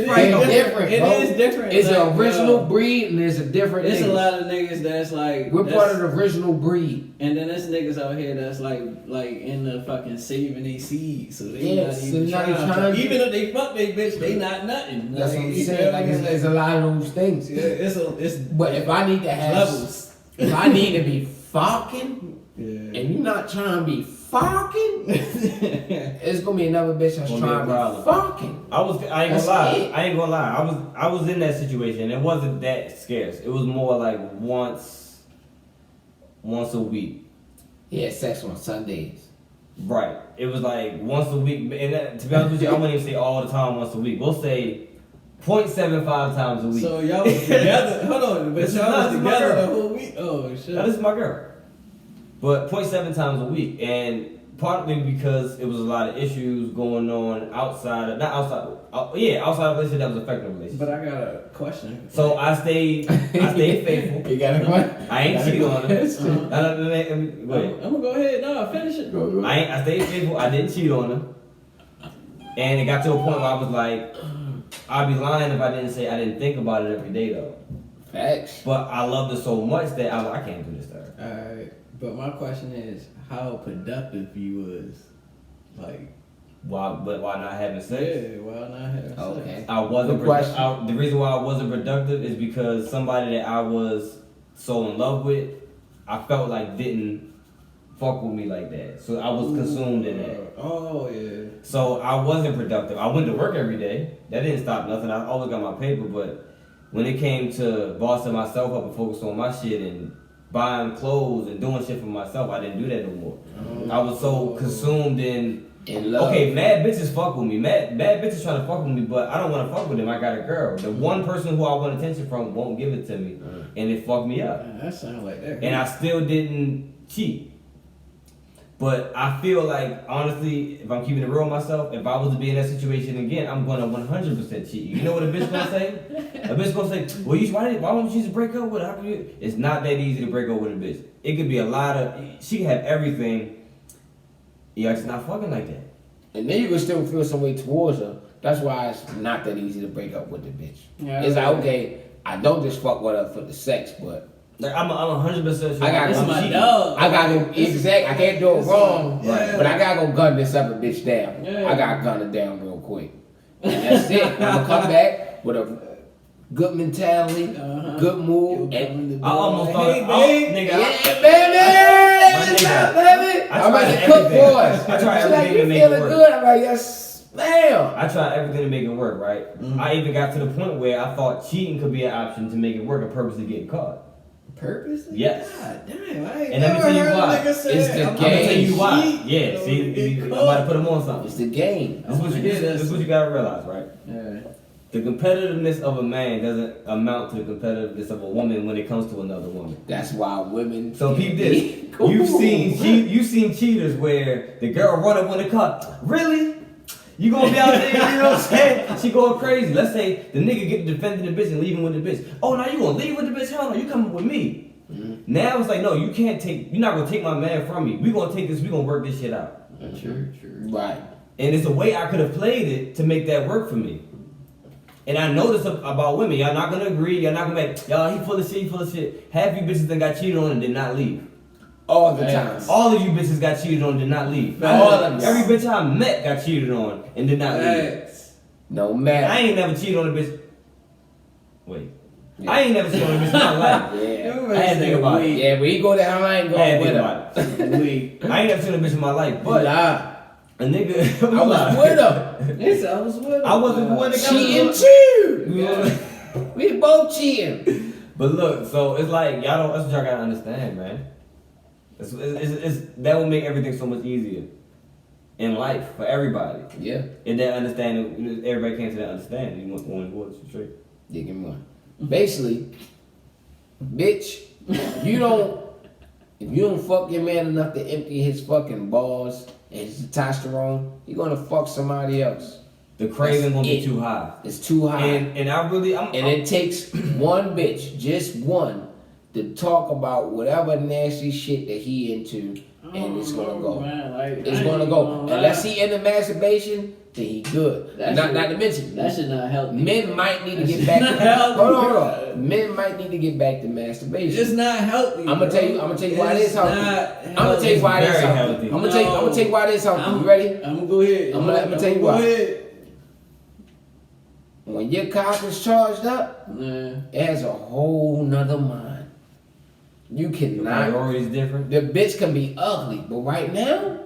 It bro. is different. It's like, an original yo, breed and there's a different It's niggas. a lot of niggas that's like. We're that's- part of the original breed. And then there's niggas out here that's like in the fucking saving they seeds, so they Yeah, not so even not trying. to- Even if they fuck they bitch, they not nothing. That's what I'm you saying. feel Like me? it's a lot of those things. Yeah, it's But if I need to have levels. if I need to be fucking Yeah. and you not trying to be fucking, it's gonna be another bitch that's Gonna be a trying to problem. be fucking. I ain't That's gonna lie. it. I ain't gonna lie. I was in that situation. It wasn't that scarce. It was more like once a week. He had sex on Sundays. Right. It was like once a week. And that, to be honest with you, I wouldn't even say all the time once a week. We'll say 0.75 times a week. So y'all was together. Hold on, but This is y'all not- was this is my together girl. the whole week. Oh shit. Now, this is my girl. But 0.7 times a week. And partly because it was a lot of issues going on outside of outside of a relationship that was affecting the relationship. But I got a question. So I stayed faithful. You got a what? I ain't cheated on her. Wait. I'm gonna go ahead. No, finish it. I stayed faithful. I didn't cheat on her. And it got to a point where I was like, I'd be lying if I didn't say I didn't think about it every day though. Facts. But I loved her so much that I was like, I can't do this to her. Alright, but my question is, how productive you was, like, Why not having sex? yeah, why not having Okay. sex? I wasn't. Good question. The reason why I wasn't productive is because somebody that I was so in love with, I felt like didn't fuck with me like that. So I was consumed in that. Oh yeah. So I wasn't productive. I went to work every day. That didn't stop nothing. I always got my paper, but when it came to bossing myself up and focusing on my shit and buying clothes and doing shit for myself, I didn't do that no more. I was so consumed in love. okay, mad bitches fuck with me. Mad bitches trying to fuck with me, but I don't want to fuck with them. I got a girl. The one person who I want attention from won't give it to me, and it fucked me up. Man, that sounds like that. And I still didn't cheat. But I feel like, honestly, if I'm keeping it real with myself, if I was to be in that situation again, I'm gonna 100% cheat. You know what a bitch gonna say? A bitch gonna say, well, why don't you just break up with her? How can you? It's not that easy to break up with a bitch. It could be a lot of, she can have everything. Yeah, it's not fucking like that. And then you can still feel some way towards her. That's why it's not that easy to break up with the bitch. Yeah, It's like, okay, I don't just fuck with her for the sex, but Like I'm 100% sure. I got It's I'm my cheating. dog. I gotta go exact. I can't do it It's wrong, my- yeah. but I gotta go gun this other bitch down. Yeah. I gotta gun her down real quick. And that's it. I'm gonna come back with a good mentality, good mood, and I almost thought, Hey, babe. nigga, yeah, baby, what's nigga, up, baby? I I'm tried ready to cook everything. for us. I tried She's like, everything you to make it feeling work. good? I'm like, yes, ma'am. I tried everything to make it work, right? I even got to the point where I thought cheating could be an option to make it work and purposely getting caught. Purposely? Yes. God damn, I ain't And let me never tell you heard why. a nigga say, It's the I'm I'm gonna tell you why. cheat, Yeah, so see, get I'm caught. about to put them on something. It's the game. This is what you gotta realize, right? Yeah. The competitiveness of a man doesn't amount to the competitiveness of a woman when it comes to another woman. That's why women. So peep this. You've seen cheaters where the girl run up on the car. Really? You gonna be out there, you know what I'm saying? She going crazy. Let's say the nigga get to defending the bitch and leaving with the bitch. Oh, now you gonna leave with the bitch? Hell no, you coming with me. Now it's like, no, you're not gonna take my man from me. We gonna work this shit out. True. Right. And it's a way I could have played it to make that work for me. And I know this about women. Y'all not gonna agree. Y'all not gonna make, y'all, he full of shit. Half you bitches that got cheated on and did not leave. All the Facts. time. All of you bitches got cheated on and did not leave. Facts. All of them. Every bitch I met got cheated on and did not leave. Facts. No I matter. ain't never cheated on a bitch. Wait. Yeah. I ain't never cheated on a bitch in my life. Yeah. I had to think about it. Yeah, when you go down, I ain't I going had to with think her. about it. Weak. I ain't never seen a bitch in my life, but Nah. a nigga. I was with her. Yes, I was with him. I wasn't the one that got Cheating with too. You know? We both cheating. But look, so it's like y'all don't. That's what y'all gotta understand, man. That will make everything so much easier in life for everybody. Yeah. And that understanding, everybody came to that understanding. You want one straight. Yeah, give me one. Basically, bitch, if you don't fuck your man enough to empty his fucking balls and his testosterone, you're gonna fuck somebody else. The craving gonna be it. too high. It's too high. And I really, And it takes one bitch, just one, to talk about whatever nasty shit that he into, and it's gonna go. Man, like, It's gonna go. Unless he into masturbation, then he good. Not to mention that shit not healthy. men might need to get back to hold on. Men might need to get back to masturbation. It's not healthy. I'm gonna tell you why it is healthy. I'm gonna tell you why it is Very healthy. healthy. I'm gonna tell you why it is healthy. You ready? I'm gonna go ahead. I'm gonna tell you go why. Ahead. When your cock is charged up, Yeah. it has a whole nother mind. You Your cannot. priorities different. The bitch can be ugly, but right now,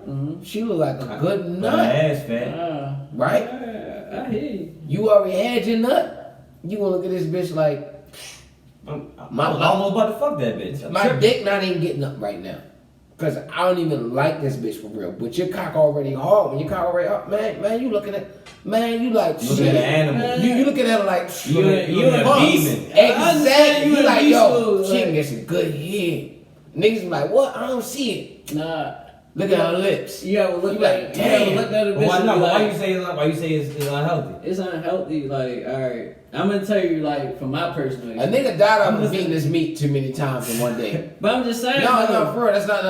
she look like a good My nut, ass fat. right? Yeah, I hear you. You already had your nut. You gonna look at this bitch like I'm My- almost about to fuck that bitch. I'm my tripping. dick not even getting up right now. Cause I don't even like this bitch for real. But your cock already hard. When your cock already up, man, you looking at, man, you like Looking shit. at an animal. You looking at her like You You a a beast. demon. exactly. You You a like beast yo, mode, she like- can get some good head. Niggas be like, what? I don't see it. Nah. Look at her lips. You gotta look You like, at you gotta look at a But bitch why and not? be Why like, you say it's, why you say it's unhealthy? it's unhealthy. Like, all right, I'm gonna tell you, like, from my personal A experience. nigga died off of eating this meat too many times in one day. But I'm just saying. No, for real. That's not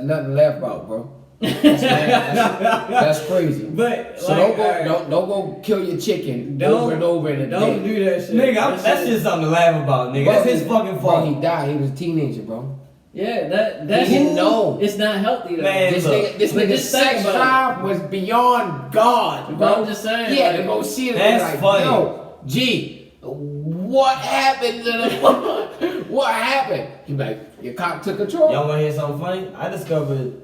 nothing to laugh about, bro. That's crazy. But So like, don't go kill your chicken Don't- over and over in a don't day. do that shit. Nigga, that's just something to laugh about, nigga. Bro, That's his fucking Bro, he fault. died. He was a teenager, bro. Yeah, that's He didn't know. It's not healthy though. Man, This look, nigga's but just think sex about drive was beyond God, But bro. I'm just saying, He had to like, go see it. And that's be like, funny. Yo, G, what happened to the? What happened? He be like, your cock took control. Y'all wanna hear something funny? I discovered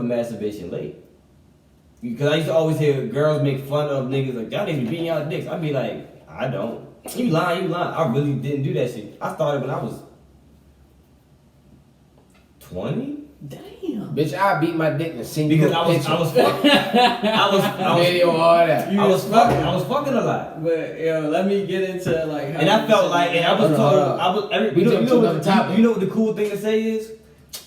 masturbation late. Because I used to always hear girls make fun of niggas like, y'all niggas be beating y'all dicks. I'd be like, I don't. You lying. I really didn't do that shit. I started when I was 20? damn. Bitch, I beat my dick and seen Because you I a was picture. fucking. I Video, all that. You was was fucking. fucking. I was fucking a lot. But yo, let me get into like. How And I you felt said- like, and I was Hold told, on. I was, We jumped to another topic. you know what the cool thing to say is?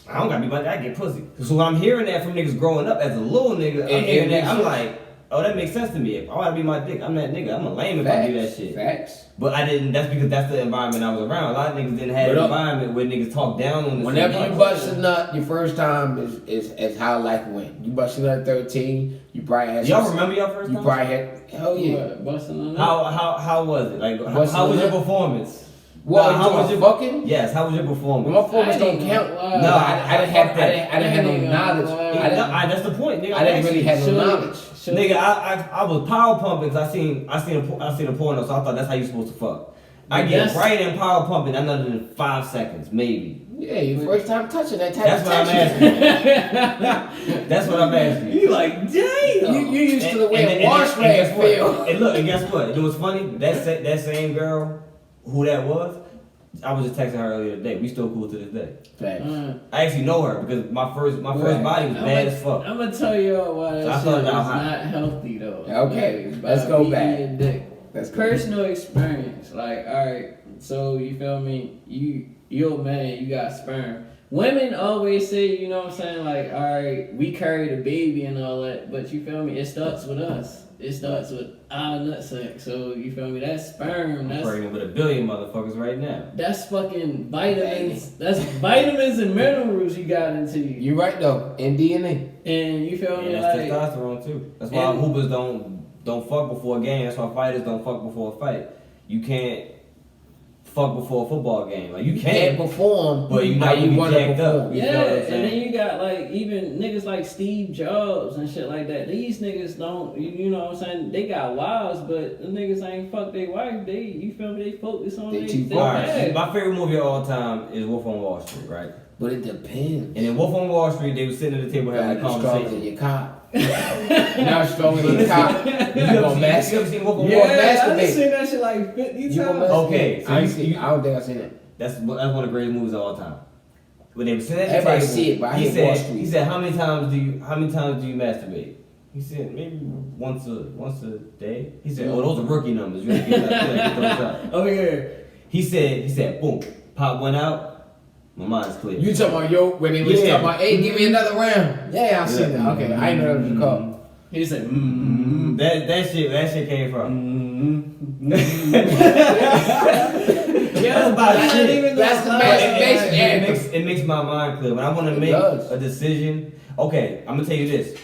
I don't gotta be like that, I get pussy. So when I'm hearing that from niggas growing up as a little nigga, I'm It hearing makes that, I'm sense. like, oh, that makes sense to me. If I wanna be my dick, I'm that nigga. I'm a lame if I do that shit. Facts. But I didn't, that's because that's the environment I was around. A lot of niggas didn't have But an up- environment where niggas talk down on the Whenever same you level. bust a nut, your first time is how life went. You bust a nut at 13, you probably had Y'all some- remember y'all first You time? probably had, hell yeah. What, busting on that? How was it? Like, Busting how was a your nut? performance? What, Nah, how you was your fucking? Yes, how was your performance? My performance I don't ain't count. gonna lie. No, I didn't have no knowledge. I That's the point, nigga. I didn't really have no Sure. knowledge. Sure. Nigga, I was power pumping because I seen a porno, so I thought that's how you supposed to fuck. I But get that's- right in power pumping, I'm under than 5 seconds, maybe. Yeah, your first time touching that type That's of what I'm touching. asking. That's what I'm asking. You like, damn. You used to the way And- a wash and rag guess what? feel. And look, and guess what? It was funny. That same girl, who that was, I was just texting her earlier today. We still cool to this day. Facts. I actually know her because my first body was bad as fuck. I'm gonna tell y'all why So I that thought shit is about how- not healthy though. Okay, Like, let's by go beating back. your dick. That's good. Personal experience. Like, alright, so you feel me? You're a man, you got sperm. Women always say, you know what I'm saying, like, alright, we carry the baby and all that, but you feel me? It starts with us. It starts with our nutsack. So you feel me? That's sperm. I'm That's pregnant with 1 billion motherfuckers right now. that's fucking vitamins. That's vitamins and minerals you got into you. You right though, in DNA. And you feel And me? that's Like, testosterone too. That's why And- hoopers don't fuck before a game. That's why fighters don't fuck before a fight. You can't fuck before a football game. Like you Can't can, perform, but you how not really wanna jacked up. perform. You yeah, know what I'm and then saying? you got like even niggas like Steve Jobs and shit like that. These niggas don't, you know what I'm saying? They got wives, but the niggas ain't fuck their wife. They, you feel me? They focus on They their too their Alright, bag. my favorite movie of all time is Wolf on Wall Street, right? But it depends. And in Wolf on Wall Street, they were sitting at the table having a You're stronger than conversation. your cock. You're not stronger than your cock. You You ever gonna seen masturbate. Wolf on Yeah. Wall Yeah, I masturbate. done seen that shit like 50 You times. gonna masturbate. Okay, so I, you- ain't seen, I don't think I've seen it. That's one of the greatest movies of all time. When they were sitting at the Everybody table, see it, but I he hate Wall said, Street. he said, how many times do you masturbate? He said, maybe once a day. He said, oh, those are rookie numbers. You gotta get those out. Over here. He said, boom, pop went out. My mind's clear. You talking about yo when they was Yeah. talking about, hey, give me another round. Yeah, I seen that. Okay, I ain't know that was called. He said, That shit came from. Yeah, about shit. That's the masturbation anthem. It makes my mind clear. When I want to make a decision, okay, I'm gonna tell you this.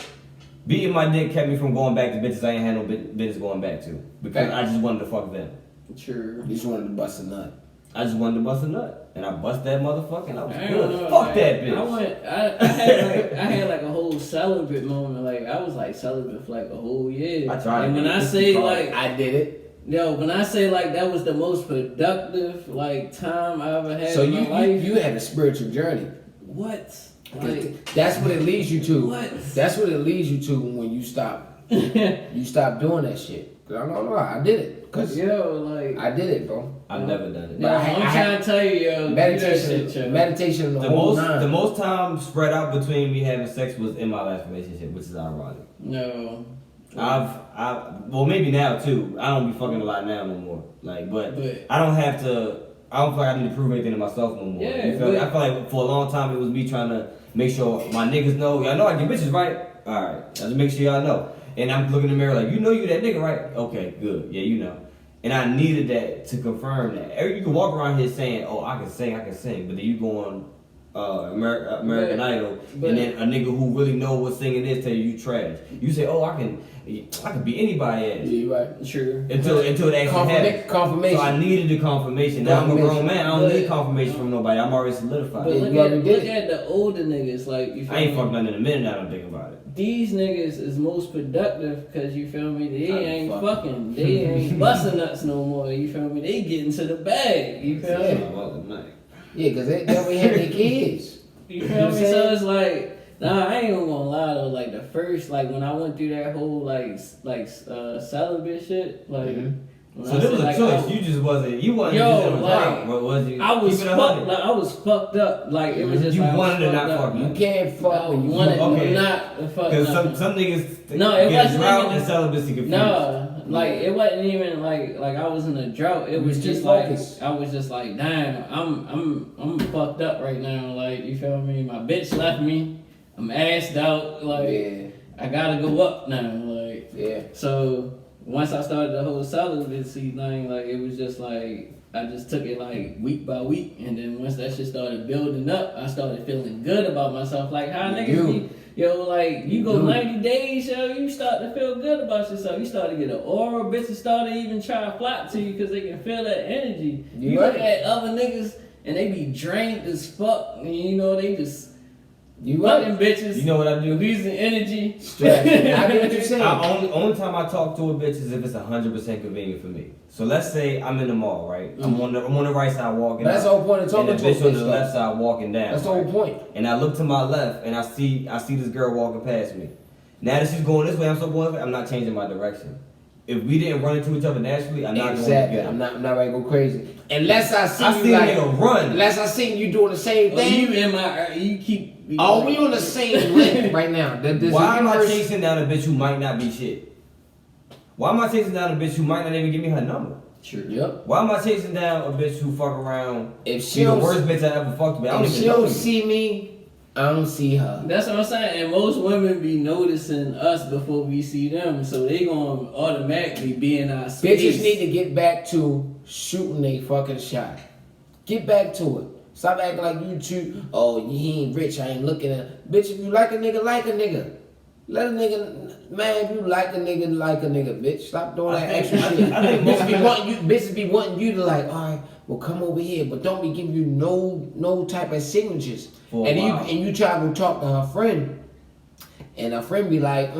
Beating my dick kept me from going back to bitches I ain't had no business going back to. Because I just wanted to fuck them. True. You just wanted to bust a nut. I just wanted to bust a nut. And I bust that motherfucker and I was good. Know, Fuck that bitch. I had like a whole celibate moment. Like I was like celibate for like a whole year. I tried. And when I say like I did it. Yo, when I say like that was the most productive like time I ever had So in my life. you had a spiritual journey. What? Like, that's what it leads you to. What? That's what it leads you to when you stop. You stop doing that shit. Cause I don't know. I did it. Cause I did it, bro. I've never done it. No, I'm trying to tell you, yo. Meditation. The most time spread out between me having sex was in my last relationship, which is ironic. No. Well, maybe now too. I don't be fucking a lot now no more. Like, but I don't have to. I don't feel like I need to prove anything to myself no more. Yeah, you feel me? I feel like for a long time it was me trying to make sure my niggas know. Y'all know I get bitches, right? All right, just make sure y'all know. And I'm looking in the mirror like, you know you that nigga, right? Okay, good. Yeah, you know. And I needed that to confirm that. You can walk around here saying, oh, I can sing, but then you go on American Idol, and then a nigga who really know what singing is tell you trash. You say, oh, I can be anybody ass. Yeah, right. True. Until it actually happens. Confirmation. So I needed the confirmation. Now I'm a grown man. I don't need confirmation from nobody. I'm already solidified. But look at the older niggas. Like you feel I ain't fucked nothing in a minute. Now I'm thinking about it. These niggas is most productive because you feel me. They ain't fucking. They ain't busting nuts no more. You feel me. They get into the bag. You feel me. Yeah, because they already had their kids. You feel me? So it's like, nah, I ain't even gonna lie though. Like the first, like when I went through that whole celibate shit, like. So there was a choice. You just wasn't. You wasn't. Was you? I was fucked. Like I was fucked up. Like it was just. You like, wanted to not fuck. You can't fuck when you wanted not to fuck. Because some niggas no, it get wasn't drought even and celibacy confused. No, like it wasn't even like I was in a drought. It was just like I was just like, damn, I'm fucked up right now. Like you feel me? My bitch left me. I'm assed out. Like I gotta go up now. Like so. Once I started the whole celibacy thing, like it was just like I just took it like week by week, and then once that shit started building up, I started feeling good about myself. Like how niggas be, like you go 90 days, you start to feel good about yourself. You start to get an aura, bitches start to even try to flock to you because they can feel that energy. You look at other niggas and they be drained as fuck, and they just. You fucking bitches. You know what I do? Losing energy. Stress. I get what you're saying. Only time I talk to a bitch is if it's 100% convenient for me. So let's say I'm in the mall, right? I'm on the right side walking. That's the whole point of talking to a bitch. And the bitch on the left side walking down. That's the whole point. And I look to my left and I see this girl walking past me. Now that she's going this way, I'm still going this way. I'm not changing my direction. If we didn't run into each other naturally, I'm not going to get I'm not ready to go crazy. Unless I see you like a run. Unless I see you doing the same thing. You keep. Oh, we on the same length right now. Why am I chasing down a bitch who might not be shit? Why am I chasing down a bitch who might not even give me her number? Sure. Yep. Why am I chasing down a bitch who fuck around? If she the worst bitch I ever fucked with. If she don't see me, I don't see her. That's what I'm saying. And most women be noticing us before we see them, so they gonna automatically be in our space. Bitches need to get back to shooting a fucking shot. Get back to it. Stop acting like you two. Oh, he ain't rich. I ain't looking at. Bitch, if you like a nigga, like a nigga. Let a nigga, man. If you like a nigga, bitch. Stop doing that extra shit. Bitches be wanting you to like. All right, well, come over here, but don't be giving you no type of signatures. And you try to go talk to her friend, and her friend be like,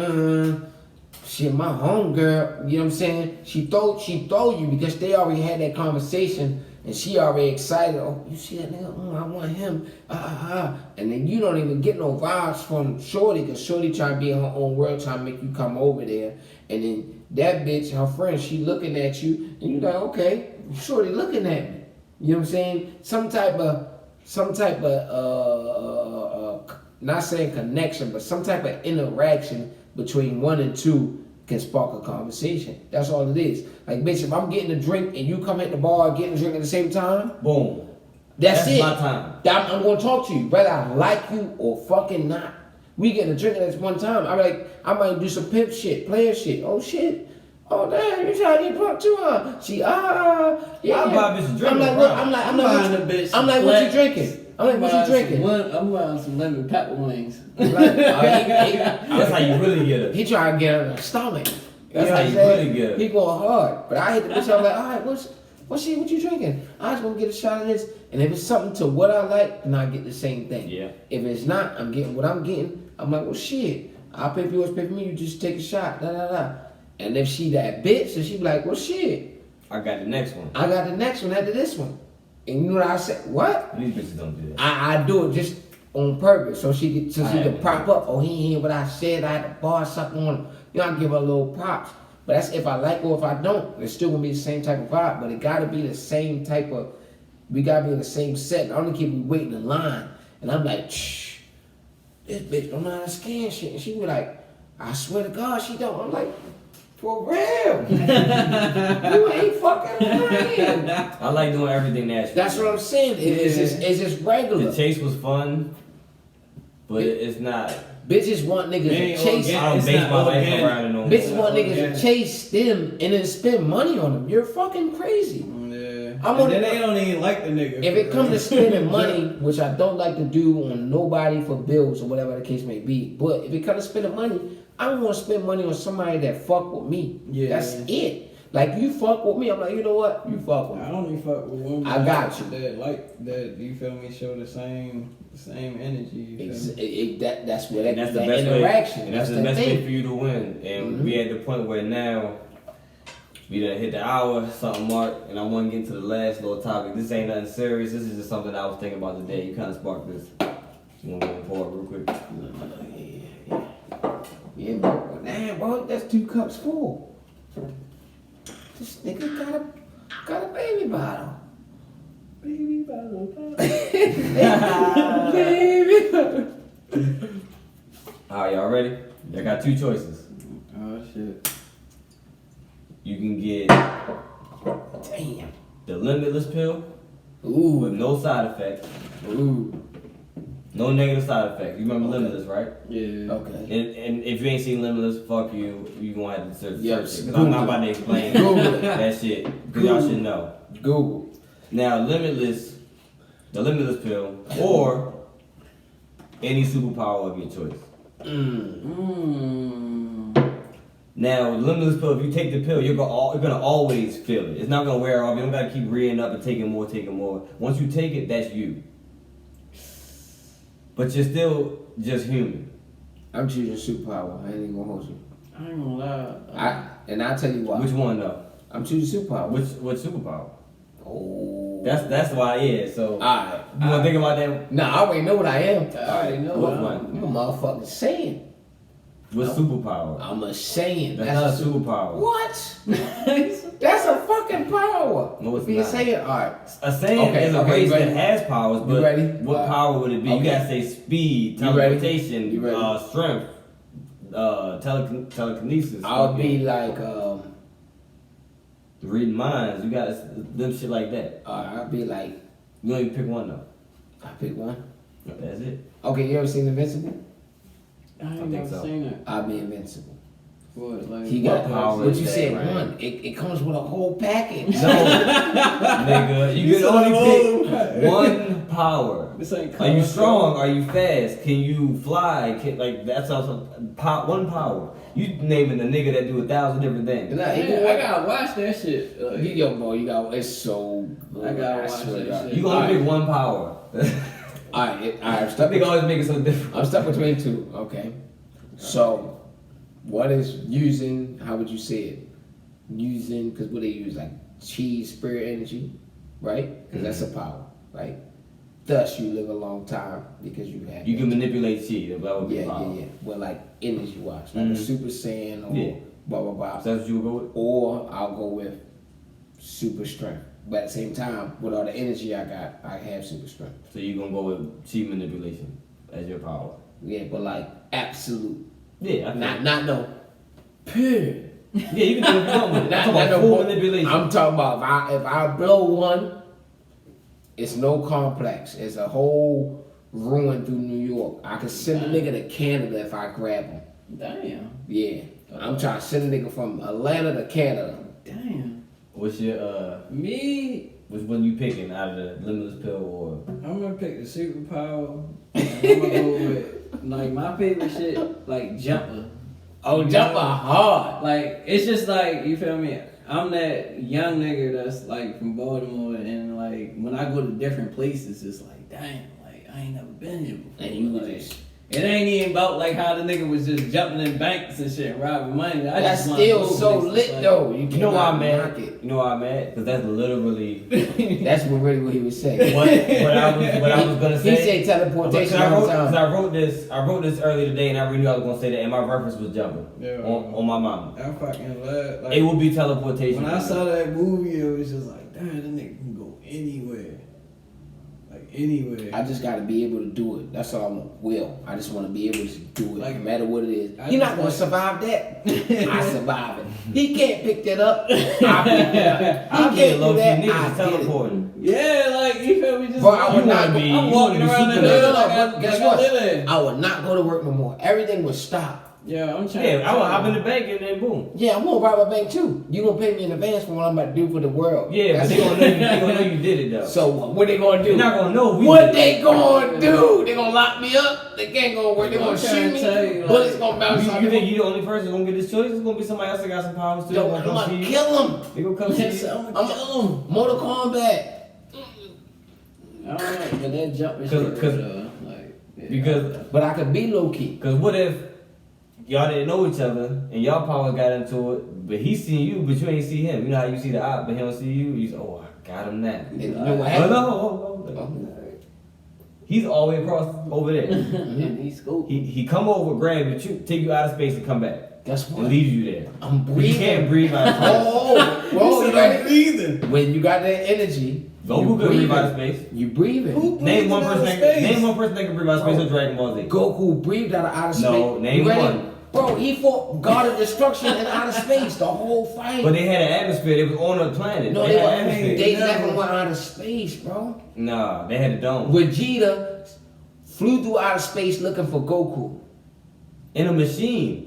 shit, my homegirl. You know what I'm saying? She throw you because they already had that conversation. And she already excited. Oh, you see that nigga? I want him. And then you don't even get no vibes from Shorty because Shorty trying to be in her own world, trying to make you come over there. And then that bitch, her friend, she looking at you, and you like, okay, Shorty looking at me. You know what I'm saying? Some type of not saying connection, but some type of interaction between one and two can spark a conversation. That's all it is. Like, bitch, if I'm getting a drink and you come at the bar getting a drink at the same time, boom. That's it. My time. I'm going to talk to you, whether I like you or fucking not. We getting a drink at this one time. I'm like, I might do some pimp shit, player shit. Oh shit. Oh damn, you trying to get drunk too, huh? She yeah. I'll buy a bitch a drink. I'm like, what? I'm like, what you drinking? I'm like, what you drinking? I'm buying some lemon pepper wings. Like, That's how you really get it. He trying to get her in the stomach. That's how you really get it. He going hard. But I hit the bitch. I'm like, all right, what you drinking? I just want to get a shot of this. And if it's something to what I like, then I get the same thing. Yeah. If it's not, I'm getting what I'm getting. I'm like, well, shit. I'll pay for yours, pay for me. You just take a shot. Da da da. And if she that bitch, then she be like, well, shit. I got the next one. I got the next one after this one. And you know what I said? What? These bitches don't do that. I do it just on purpose so she can prop up. Oh, he ain't hear what I said. I had to bar something on him. You know, I give her a little props. But that's if I like or if I don't. It's still gonna be the same type of vibe. But it gotta be the same type of. We gotta be in the same set. I don't keep me waiting in line. And I'm like, shh, this bitch don't know how to scan shit. And she be like, I swear to God, she don't. I'm like, for real. You ain't fucking lying. I like doing everything natural. That's what I'm saying. It's just regular. The chase was fun, but it's not. Bitches want niggas to chase. I don't base my life around it no more. Bitches want niggas to chase them and then spend money on them. You're fucking crazy. Yeah. And then they don't even like the nigga. If it comes to spending money, which I don't like to do on nobody for bills or whatever the case may be, but if it comes to spending money, I don't want to spend money on somebody that fuck with me. Yeah. That's it. Like, you fuck with me, I'm like, you know what? You fuck with me. I don't even fuck with women. I got you. That like that, you feel me? Show the same energy. You feel me? That's where And that's the that best interaction. way. And that's the best way for you to win. And we at the point where now we done hit the hour something mark, and I want to get into the last little topic. This ain't nothing serious. This is just something I was thinking about today. You kind of sparked this. You want to go and pour it real quick? Yeah, bro. Damn, bro, that's 2 cups full. This nigga got a baby bottle. Baby bottle. Baby bottle. Alright, y'all ready? I got 2 choices. Oh shit. You can get Damn. the limitless pill with Ooh. no side effects. Ooh. No negative side effects. You remember limitless, right? Yeah. Okay. And if you ain't seen limitless, fuck you. You gonna have to search it. Yes, Because I'm not about to explain that shit. Because y'all should know. Google. Now, limitless, the limitless pill, or any superpower of your choice. Now, limitless pill, if you take the pill, you're gonna always feel it. It's not gonna wear off. You don't gotta keep reading up and taking more. Once you take it, that's you. But you're still just human. I'm choosing superpower. I ain't even gonna hold you. I ain't gonna lie. I'll tell you why. Which one though? I'm choosing superpower. What superpower? Oh. That's why. Yeah. So Alright. you wanna think about that? Nah, I already know what I am. I already know. What I'm- one? I'm a motherfucking Saiyan. What superpower? I'm a Saiyan. That's not a superpower. What? That's a fucking power. No, it's Be a not. Saiyan. Alright. A Saiyan is a okay, race you ready? that has powers, but You ready? what power would it be? Okay. You gotta say speed, You ready? teleportation, You ready? strength, telekinesis. I'll fucking be like, reading minds. You gotta them shit like that. I'll be like, You don't even pick one though. I pick one. That's it. Okay, you ever seen Invincible? I ain't think never so. seen it. I'll be invincible. What? Like, He What got power But is you that, said right? one. It comes with a whole package. No, nigga, you can only pick one power. This ain't Are you color. strong? Are you fast? Can you fly? That's also one power. You naming a nigga that do 1,000 different things. Nah, Man, I gotta watch that shit. Like, Yo, bro, it's so good. I gotta watch swear to that God. shit. You gonna Alright. pick one power. Alright, I'm That stuck. nigga always make it so different. I'm stuck between 2. Okay. So, what is using? How would you say it? Using, because what they use, like cheese, spirit energy, right? Because that's a power, right? Thus, you live a long time because you have. You can manipulate chi. That would be power. Yeah. Well, like energy wise, like a Super Saiyan or Yeah. blah blah blah. So that's what you would go with? Or I'll go with super strength. But at the same time, with all the energy I got, I have super strength. So you gonna go with chi manipulation as your power? Yeah, but like absolute. Yeah, I think. Not no. Pure. Yeah, you can do what you want with it. I'm talking about no full more- manipulation. I'm talking about if I blow one, it's no complex. It's a whole ruin through New York. I could send a nigga to Canada if I grab him. Damn. Yeah. I'm trying to send a nigga from Atlanta to Canada. Damn. What's your Me, which one you picking out of the limitless pill or? I'm gonna pick the superpower. And I'm gonna go with like my favorite shit, like jumper. Oh, jumper hard. Like it's just like you feel me. I'm that young nigga that's like from Baltimore, and like when I go to different places, it's like damn, like I ain't never been here before. And you like, just. it ain't even about like how the nigga was just jumping in banks and shit, robbing money. That's still so lit like, though. You know why I'm mad? mad? You know why I'm mad? Because that's literally That's really what he was saying. what I was gonna say. He said teleportation Because all the time. I wrote this earlier today, and I really knew I was gonna say that, and my reference was jumping on my mama. I fucking love. Like, It would be teleportation. when I saw that movie, it was just like, damn, that nigga can go anywhere. Like anywhere. I just gotta be able to do it. That's all I want. Will. I just want to be able to do it, Like, no matter what it is. I You're not just gonna like- survive that. I survive it. He can't pick that up. I pick that up. I'll He be a can't low do key that. nigga I did it. teleporting. Yeah, like you feel me? Just Bro, I would not wanna go. be- I'm you walking wanna be around the super hood nigga. like But guess I what? live in. I would not go to work no more. Everything would stop. Yeah, I'm trying. Yeah, I will hop in the bank and then boom. Yeah, I'm gonna rob a bank too. You gonna pay me in advance for what I'm about to do for the world. Yeah, but That's they it. gonna know you did it though. So what they gonna do? They're not gonna know. What they gonna do? They gonna lock me up? They can't go work. They I'm gonna trying shoot to me. tell you, like, Bullets gonna bounce off You me. think you the only person gonna get this choice? It's gonna be somebody else that got some powers too. Yo, Gonna I'm come gonna see you. kill him. They gonna come see Yes, you. I'm I'm gonna kill him. Mortal Kombat. I don't know, but that jumping shit, like yeah. Because But I could be low key. what if y'all didn't know each other and y'all powers got into it, but he seen you, but you ain't see him. You know how you see the op, but he don't see you. You say, oh, I got him now. And you know what Oh, happened? no. He's all the way across over there. and he's cool. He come over, grab you, take you out of space and come back. Guess And what? leaves you there. I'm But you breathing. can't breathe out of space. Whoa, you ready? breathing. When you got that energy, Goku you can breathe out of breathing. space. You breathing. Name one person that can breathe out of space Bro. in Dragon Ball Z. Goku breathed out of outer space. No, name You ready? one. Bro, he fought God of Destruction in outer space the whole fight. But they had an atmosphere. They was on a planet. no, they they, had an atmosphere. they never went out of space, bro. Nah, they had a dome. Vegeta flew through outer space looking for Goku. In a machine.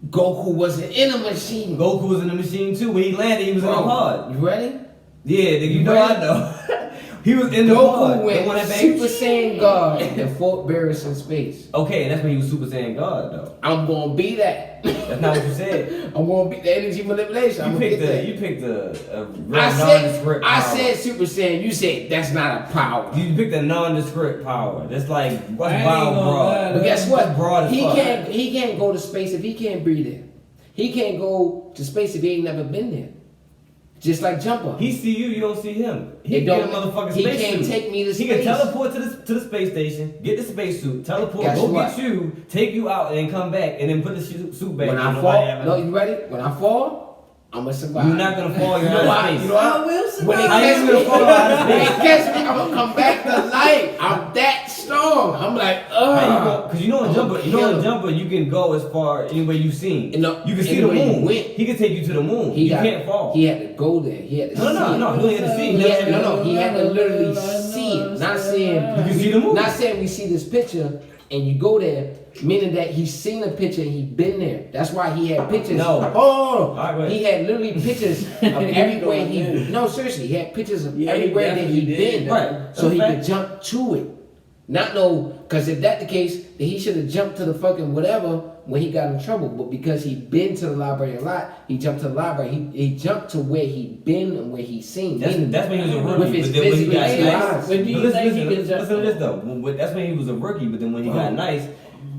Goku wasn't in a machine. Goku was in the machine too. When he landed, he was in a pod. You ready? Yeah, nigga, you know ready? I know. He was in the pod. Goku The one went that Super banged- Saiyan God and fought Beerus in space. Okay, and that's when he was Super Saiyan God though. I'm gonna be that. That's not what you said. I'm gonna be the energy manipulation. I'm You gonna picked get that. you picked a real I nondescript I power. said Super Saiyan. You said that's not a power. You picked a nondescript power. That's like what's I ain't wild gonna lie, broad. But guess That's what? broad as fuck. He can't go to space if he can't breathe in. He can't go to space if he ain't never been there. Just like Jumper. He see you, you don't see him. He It can get a don't- motherfucking he space can't suit. take me to He can space. teleport to the space station, get the spacesuit, teleport, Guess go what? get you, take you out, and then come back, and then put the suit back. When and I nobody fall, ever- no, you ready? When I fall, I'm gonna survive. You're not gonna fall. You're You know out why? of You space. know why? I will survive. When they How you catch gonna me, fall out of when they space? catch me, I'm gonna come back to life. I'm that strong. I'm like, Because you know in I'm jumper, gonna you know kill in him. jumper, you can go as far anywhere you've seen. No, You can see the anywhere you moon. went. He can take you to the moon. You can't fall. He had to go there. He had to No, see no, it. no. He only had to see. He had, no. He had to literally see it. Not saying You can see the moon. Not saying we see this picture and you go there, meaning that he's seen a picture and he been there. That's why he had pictures. No. Oh, Alright, go ahead. he had literally pictures of everywhere he. going No, seriously, he had pictures of Yeah, he everywhere that he definitely been. did. Right. So he That's a could jump to it. Not no, because if that the case, then he should have jumped to the fucking whatever when he got in trouble. But because he been to the library a lot, he jumped to the library. He jumped to where he been and where he seen. That's when he was a rookie. With his but then when he got physical nice, eyes. When do you listen, think he listen, can jump listen to this though. That's when he was a rookie. But then when he Oh. got nice,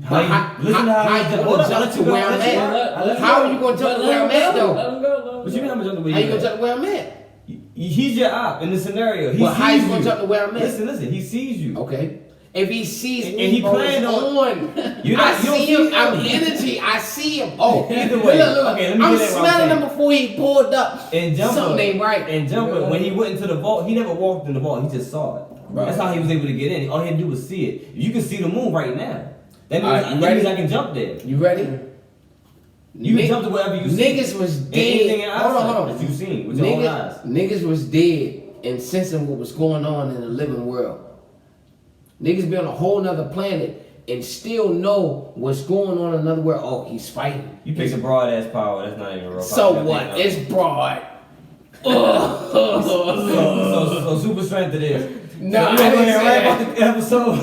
How listen to how you he gonna hold up, jump let to you go, where I'm let you at? go, let you How go. are you gonna jump to Let where him I'm at go. though? Let him go. What you mean I'm gonna jump to where How you you gonna at? jump to where I'm at? He's your op in the scenario. He Well, how sees you gonna jump to where I'm at? Listen. He sees you. Okay. If he sees And me, he bro, planned it's on- You I don't- you don't see see him. him. I'm energy. I see him. Oh, Either way. look. Okay, let me I'm get at what I'm smelling him saying. before he pulled up. And Jumper, Something ain't right. And Jumper, when he went into the vault, he never walked in the vault. He just saw it. Right. That's how he was able to get in. All he had to do was see it. You can see the moon right now. That means, Alright, you that means ready? I can jump there. You ready? You can jump to wherever you see. Niggas was And anything in dead. Hold eyesight on. that you've seen with your own eyes. Niggas was dead and sensing what was going on in the living world. Niggas be on a whole nother planet and still know what's going on in another world. Oh, he's fighting. You picked a broad ass power. That's not even real power. So what? It's broad. So super strength it is. No, so I we didn't gonna say right that. about the episode.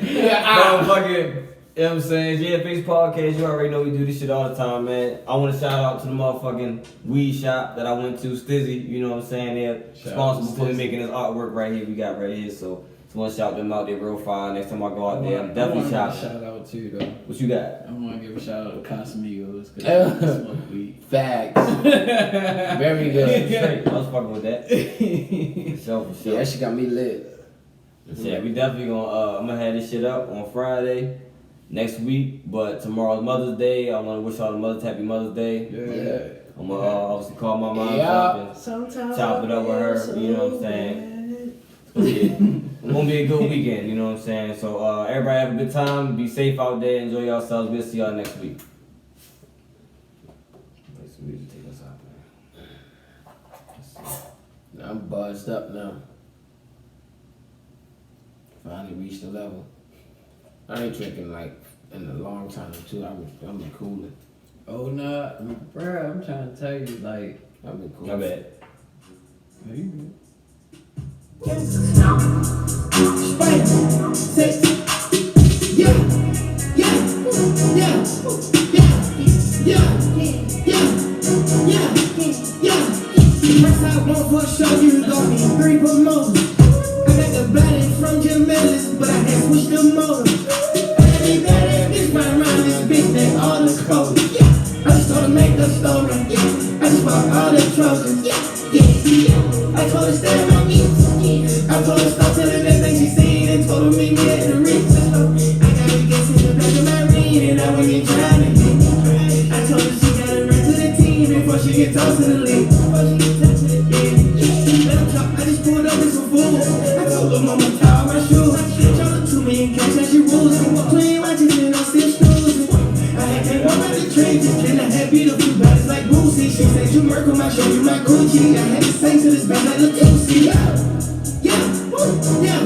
Yeah, Fucking, you know what I'm saying? Gfh Podcast, you already know we do this shit all the time, man. I want to shout out to the motherfucking weed shop that I went to, Stizzy. You know what I'm saying? They're responsible for me making this artwork right here. We got right here, so just want to shout them out. They're real fine. Next time I go out there, I'm definitely shouting. Shout out too though. What you got? I want to give a shout out to Casamigos because they smoke weed. Facts. Very good. Straight. I was fucking with that. For sure. Yeah, that shit got me lit. Yeah, we definitely gonna. I'm gonna have this shit up on Friday next week, but tomorrow's Mother's Day. I want to wish all the mothers happy Mother's Day. Yeah. I'm gonna obviously call my mom Yeah. and chop it up with her. You know what I'm saying? It's gonna be a good weekend. You know what I'm saying? So everybody have a good time. Be safe out there. Enjoy yourselves. We'll see y'all next week. Play some music. Take us out, man. I'm buzzed up now. Finally reached the level. I ain't drinking like in a long time too. I've been cooling. Oh no, bro, I'm trying to tell you, like, I've been My cooling. bad. are you good? Spice, sex, yeah, yeah, yeah, yeah, yeah, yeah, yeah. First I want for show you gon' need 3 promoters. I got the body from Jamelis, but I had switched the motor. Every badass bitch run around this bitch, they all the coders. I just told her make a story. I just bought all the Trojans. I told her stay on me. I told her stop telling everything she seen and told her meet me at the Ritz. I gotta get to the back of my ring and I was get drowning. I told her she gotta run to the team before she get tossed to the league. Let them talk, I just pulled up with some fools. I told her mama tie all my shoes. Told her 2 million cash that she rules. Clean watches and I'm still snoozing. I had came up at the trains and I had beautiful bodies like Boosie. She said you murk on my show, you my Gucci. I had to sing to this band like Latusi. Yeah, woo, yeah.